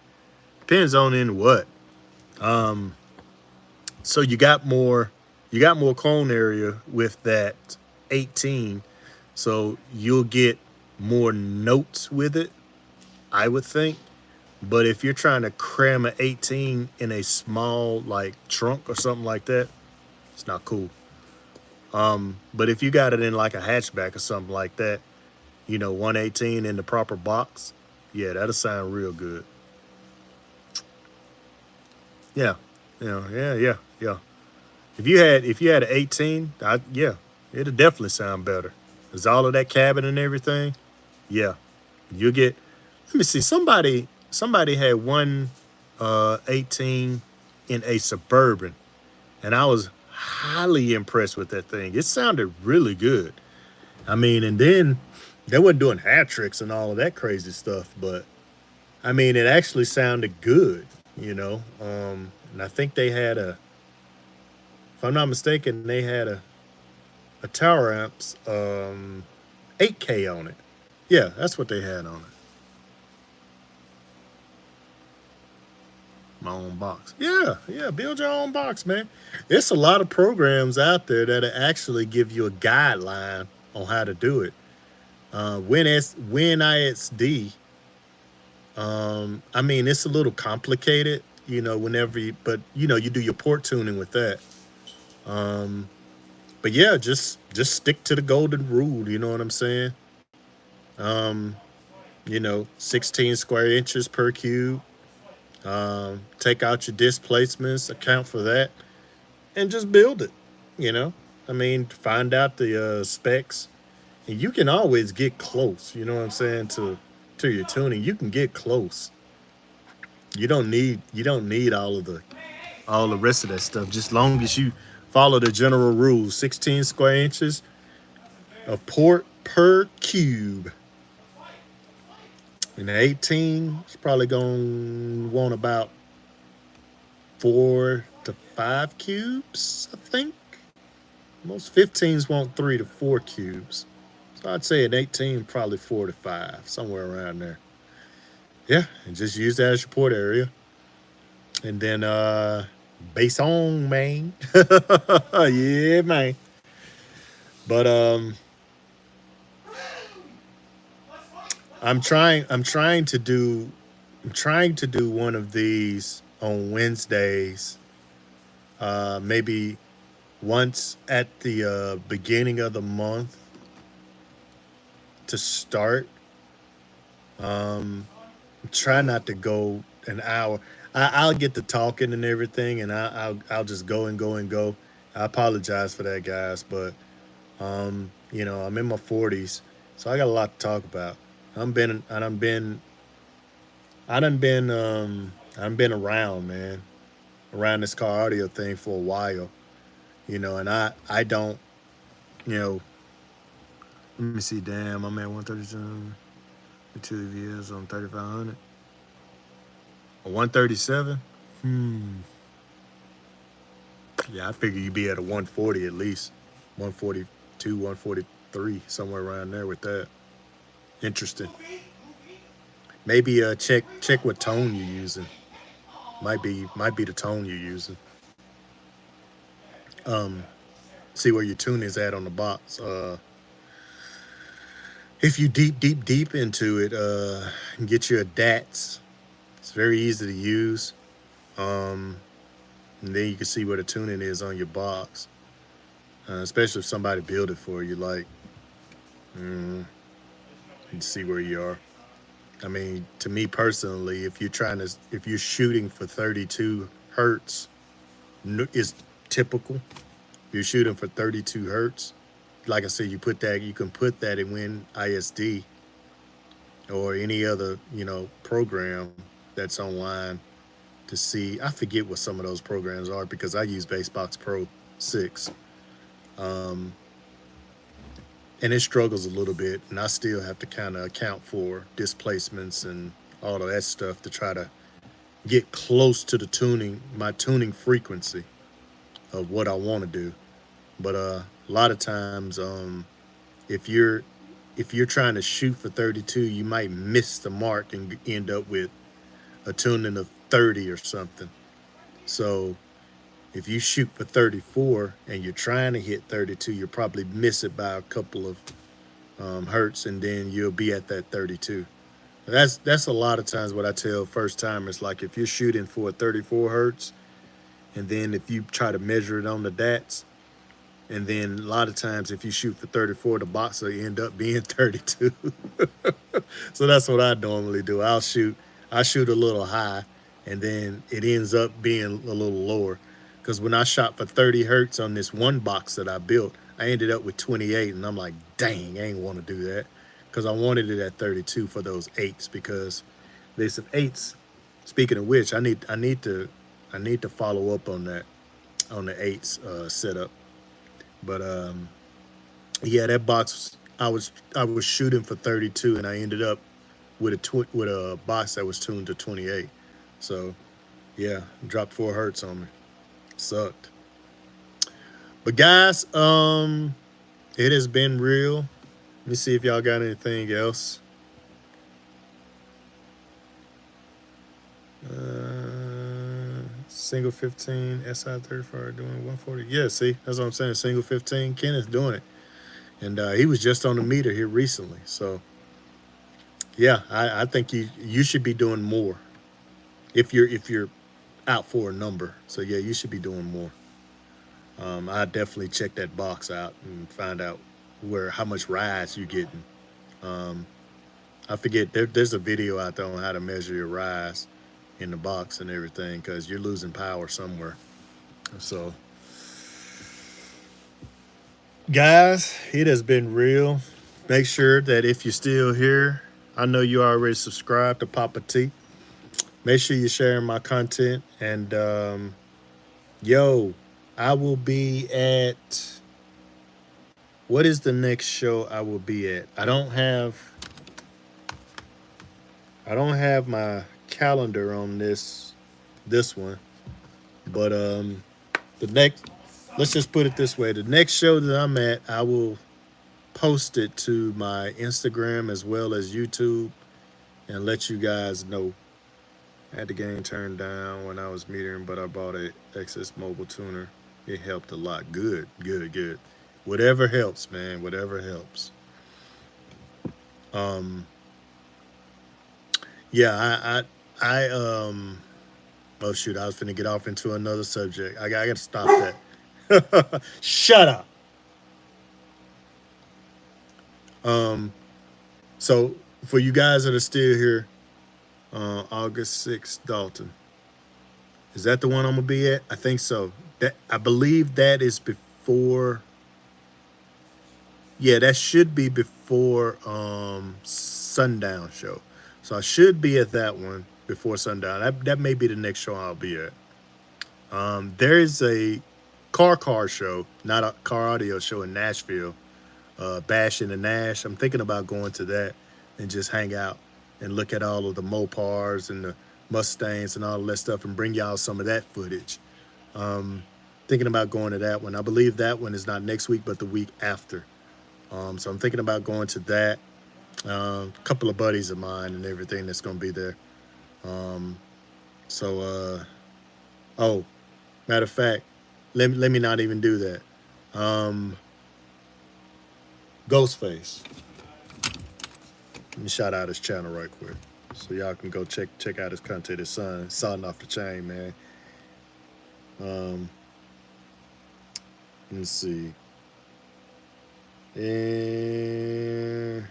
S1: Depends on in what. So you got more clone area with that 18. So you'll get more notes with it, I would think. But if you're trying to cram an 18 in a small like trunk or something like that, it's not cool. But if you got it in like a hatchback or something like that, 118 in the proper box, yeah, that'll sound real good. Yeah, yeah. If you had an 18, yeah, it'll definitely sound better. Cause all of that cabin and everything, yeah, you get. Let me see. Somebody had one 18 in a Suburban, and I was highly impressed with that thing. It sounded really good. I mean, and then they weren't doing hat tricks and all of that crazy stuff, but I mean, it actually sounded good. And I think they had if I'm not mistaken, they had a Tower Amps 8K on it. Yeah, that's what they had on it. My own box. Yeah, yeah. Build your own box, man. There's a lot of programs out there that actually give you a guideline on how to do it. Win ISD. I mean, it's a little complicated, whenever you do your port tuning with that. Um, but yeah, just stick to the golden rule. You know what I'm saying? Um, 16 square inches per cube. Take out your displacements, account for that, and just build it. You know, I mean, find out the specs, and you can always get close. You know what I'm saying to your tuning. You can get close. You don't need all the rest of that stuff. Just long as you follow the general rules. 16 square inches of port per cube. And the 18 is probably gonna want about 4 to 5 cubes, I think. Most 15s want 3 to 4 cubes. So I'd say an 18, probably 4 to 5, somewhere around there. Yeah, and just use that as your port area. And then base on, man. Yeah, man. But I'm trying to do one of these on Wednesdays. Maybe once at the beginning of the month to start. Try not to go an hour. I'll get to talking and everything, and I'll just go and go and go. I apologize for that, guys, but I'm in my 40s, so I got a lot to talk about. I'm been I done been I done been around, man, around this car audio thing for a while, and I don't, you know, let me see, damn, I'm at 137, the 2 years on 3500, or 137. Yeah, I figure you'd be at a 140 at least, 142, 143, somewhere around there with that. Interesting. Maybe check what tone you're using. Might be the tone you're using. Um, See where your tune is at on the box. If you deep into it, get you a DATS. It's very easy to use. Um, and then you can see where the tuning is on your box, especially if somebody build it for you. Like, mm, you can see where you are. I mean, to me personally, if you're shooting for 32 hertz, is typical. If you're shooting for 32 hertz, like I said, you can put that in Win ISD, or any other, program that's online to see. I forget what some of those programs are because I use Basebox Pro 6. Um, and it struggles a little bit, and I still have to kind of account for displacements and all of that stuff to try to get close to the my tuning frequency of what I want to do. But a lot of times, if you're if you're trying to shoot for 32, you might miss the mark and end up with a tuning of 30 or something. So if you shoot for 34 and you're trying to hit 32, you'll probably miss it by a couple of hertz, and then you'll be at that 32. That's a lot of times what I tell first timers. Like if you're shooting for 34 hertz, and then if you try to measure it on the DATs, and then a lot of times if you shoot for 34, the box will end up being 32. So that's what I normally do. I shoot a little high, and then it ends up being a little lower. Because when I shot for 30 hertz on this one box that I built, I ended up with 28, and I'm like, dang, I ain't want to do that. Because I wanted it at 32 for those eights. Because there's some eights. Speaking of which, I need to follow up on that on the eights setup. But yeah, that box I was shooting for 32, and I ended up with with a box that was tuned to 28. So yeah, dropped 4 hertz on me. Sucked. But guys, it has been real. Let me see if y'all got anything else. Single 15 SI 34 doing 140. Yeah, see, that's what I'm saying. Single 15, Kenneth doing it, and he was just on the meter here recently. So yeah, I think you should be doing more if you're out for a number. So yeah, you should be doing more. I definitely check that box out and find out where how much rise you're getting. Um, I forget there's a video out there on how to measure your rise in the box and everything because you're losing power somewhere. So guys, it has been real. Make sure that if you're still here, I know you already subscribed to Papa T. Make sure you're sharing my content. And yo, I will be at what is the next show I will be at? I don't have my calendar on this one, but the next let's just put it this way: the next show that I'm at, I will post it to my Instagram as well as YouTube and let you guys know. I had the game turned down when I was metering, but I bought a XS mobile tuner. It helped a lot. Good, good, good. Whatever helps, man. Whatever helps. Um, yeah, oh shoot, I was finna get off into another subject. I gotta stop that. Shut up. Um, so for you guys that are still here, August 6th, Dalton. Is that the one I'm gonna be at? I think so. That I believe that is before. Yeah, that should be before sundown show. So I should be at that one before sundown. That may be the next show I'll be at. There is a car show, not a car audio show in Nashville. Bash in the Nash. I'm thinking about going to that and just hang out and look at all of the Mopars and the Mustangs and all of that stuff and bring y'all some of that footage. Um, Thinking about going to that one. I believe that one is not next week, but the week after. So I'm thinking about going to that. A couple of buddies of mine and everything that's going to be there. Um, so, oh, matter of fact, let me not even do that. Um, Ghostface. Let me shout out his channel right quick, so y'all can go check out his content. His son off the chain, man. Um, let's see. And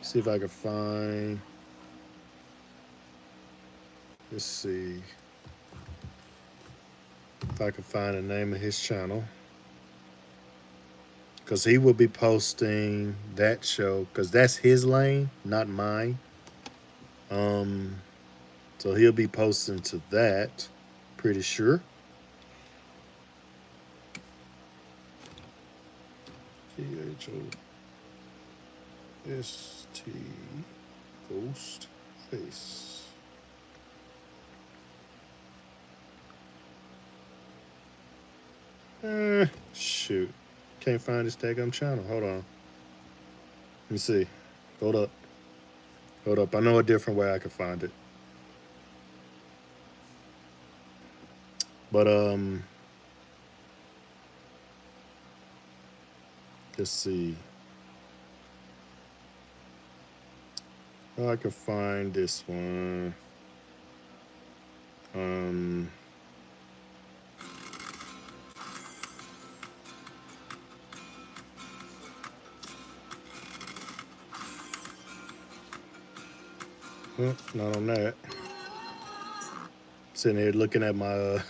S1: see if I can find. Let's see if I can find the name of his channel. because he will be posting that show because that's his lane, not mine. Um, so he'll be posting to that, pretty sure. CHOST Ghost Face. Shoot. Can't find this daggum channel. Hold on. Let me see. Hold up. Hold up. I know a different way I can find it. But let's see. Oh, I can find this one. Um Not on that. Sitting here looking at my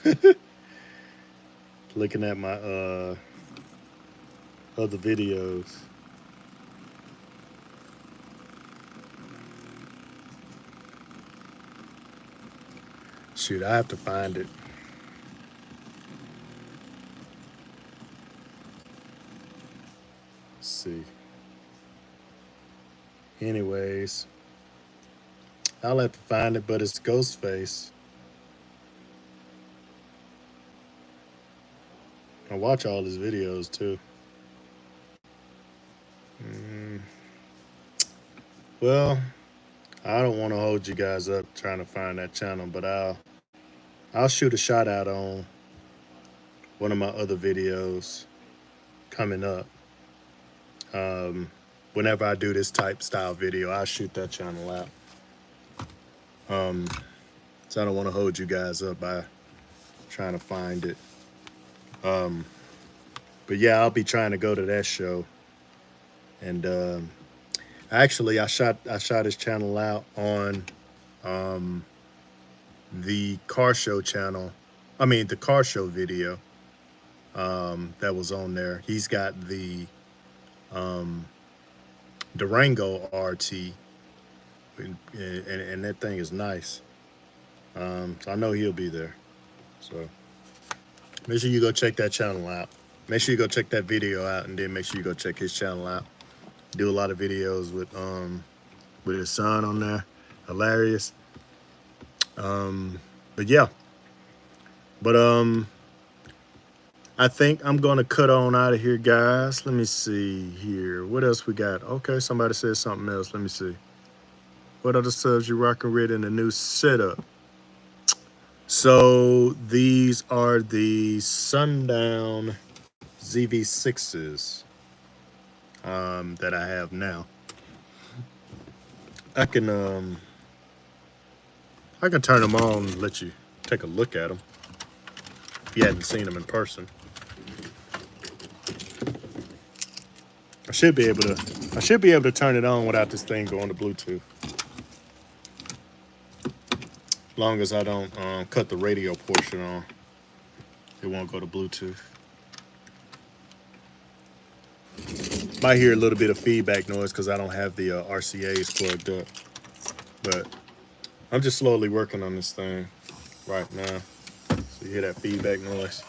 S1: looking at my other videos. Shoot, I have to find it. Let's see. Anyways, I'll have to find it, but it's Ghostface. I watch all his videos too. Well, I don't want to hold you guys up trying to find that channel, but I'll shoot a shout out on one of my other videos coming up. Whenever I do this type style video, I'll shoot that channel out. So I don't want to hold you guys up by trying to find it. But yeah, I'll be trying to go to that show. And actually, I shot his channel out on the car show channel. I mean, the car show video that was on there. He's got the Durango RT, and that thing is nice. So I know he'll be there. So make sure you go check that channel out. Make sure you go check that video out, and then make sure you go check his channel out. Do a lot of videos with his son on there. Hilarious. But yeah. But I think I'm gonna cut on out of here, guys. Let me see here. What else we got? Okay, somebody said something else. Let me see. What other subs you rocking with in the new setup? So these are the Sundown ZV6s that I have now. I can turn them on and let you take a look at them if you hadn't seen them in person. I should be able to turn it on without this thing going to Bluetooth. As long as I don't cut the radio portion on, it won't go to Bluetooth. Might hear a little bit of feedback noise because I don't have the RCAs plugged up. But I'm just slowly working on this thing right now. So you hear that feedback noise?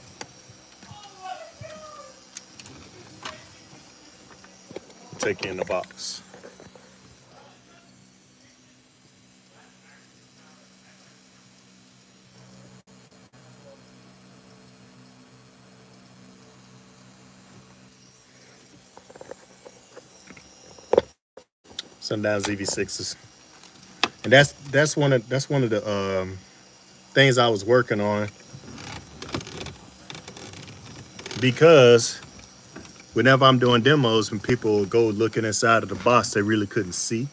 S1: Take you in the box. Sundown ZV6s, and that's one of the things I was working on, because whenever I'm doing demos and people go looking inside of the box, they really couldn't see.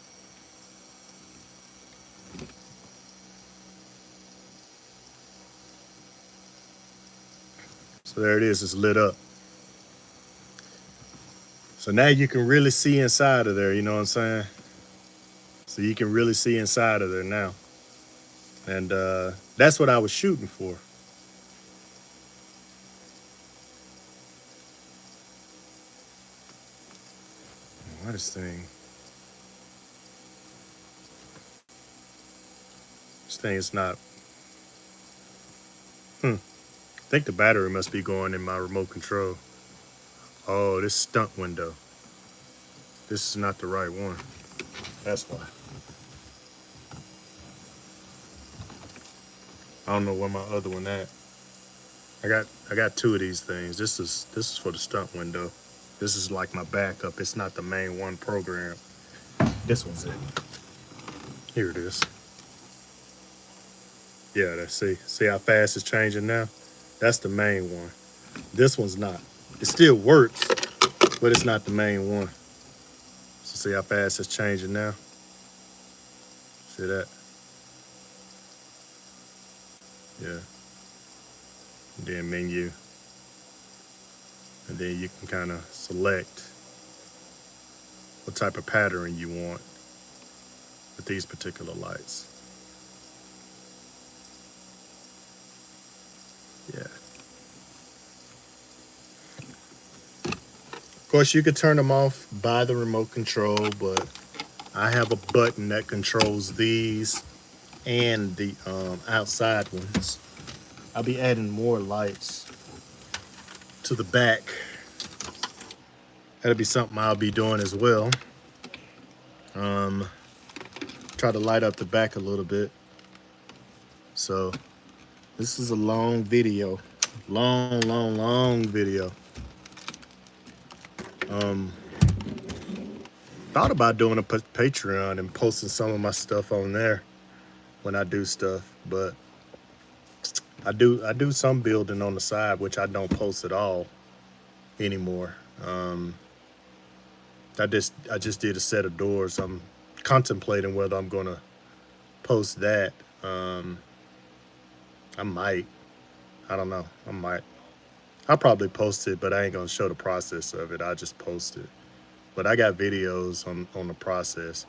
S1: So there it is, it's lit up. So now you can really see inside of there, you know what I'm saying? So you can really see inside of there now. And that's what I was shooting for. Why this thing is not. I think the battery must be going in my remote control. Oh, this stunt window. This is not the right one. That's why. I don't know where my other one at. I got two of these things. This is for the stunt window. This is like my backup. It's not the main one program. This one's it. Here it is. Yeah, that's see how fast it's changing now? That's the main one. This one's not. It still works, but it's not the main one. So see how fast it's changing now? See that? Yeah. And then menu. And then you can kind of select what type of pattern you want with these particular lights. Yeah. Of course, you could turn them off by the remote control, but I have a button that controls these and the outside ones. I'll be adding more lights to the back. That'll be something I'll be doing as well. Try to light up the back a little bit. So this is a long video. Long video. Thought about doing a Patreon and posting some of my stuff on there when I do stuff, but I do some building on the side, which I don't post at all anymore. I just did a set of doors. I'm contemplating whether I'm gonna post that. I might. I don't know. I might. I'll probably post it, but I ain't gonna show the process of it. I'll just post it. But I got videos on the process.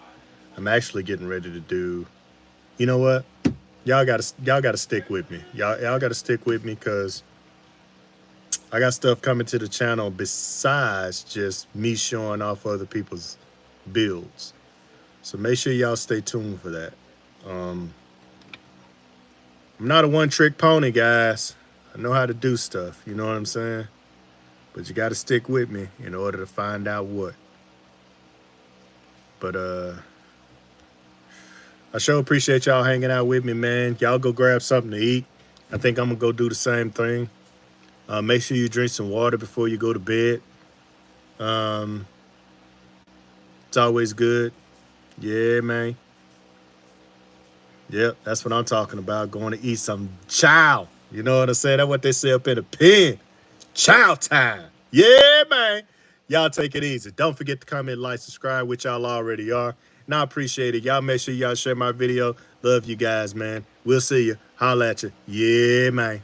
S1: I'm actually getting ready to do. You know what? Y'all gotta stick with me. Y'all gotta stick with me because I got stuff coming to the channel besides just me showing off other people's builds. So make sure y'all stay tuned for that. I'm not a one-trick pony, guys. I know how to do stuff, you know what I'm saying? But you got to stick with me in order to find out what. But I sure appreciate y'all hanging out with me, man. Y'all go grab something to eat. I think I'm going to go do the same thing. Make sure you drink some water before you go to bed. It's always good. Yeah, man. Yep, that's what I'm talking about. Going to eat some chow. You know what I'm saying? That's what they say up in the pen. Chow time. Yeah, man. Y'all take it easy. Don't forget to comment, like, subscribe, which y'all already are. And I appreciate it. Y'all make sure y'all share my video. Love you guys, man. We'll see you. Holla at you. Yeah, man.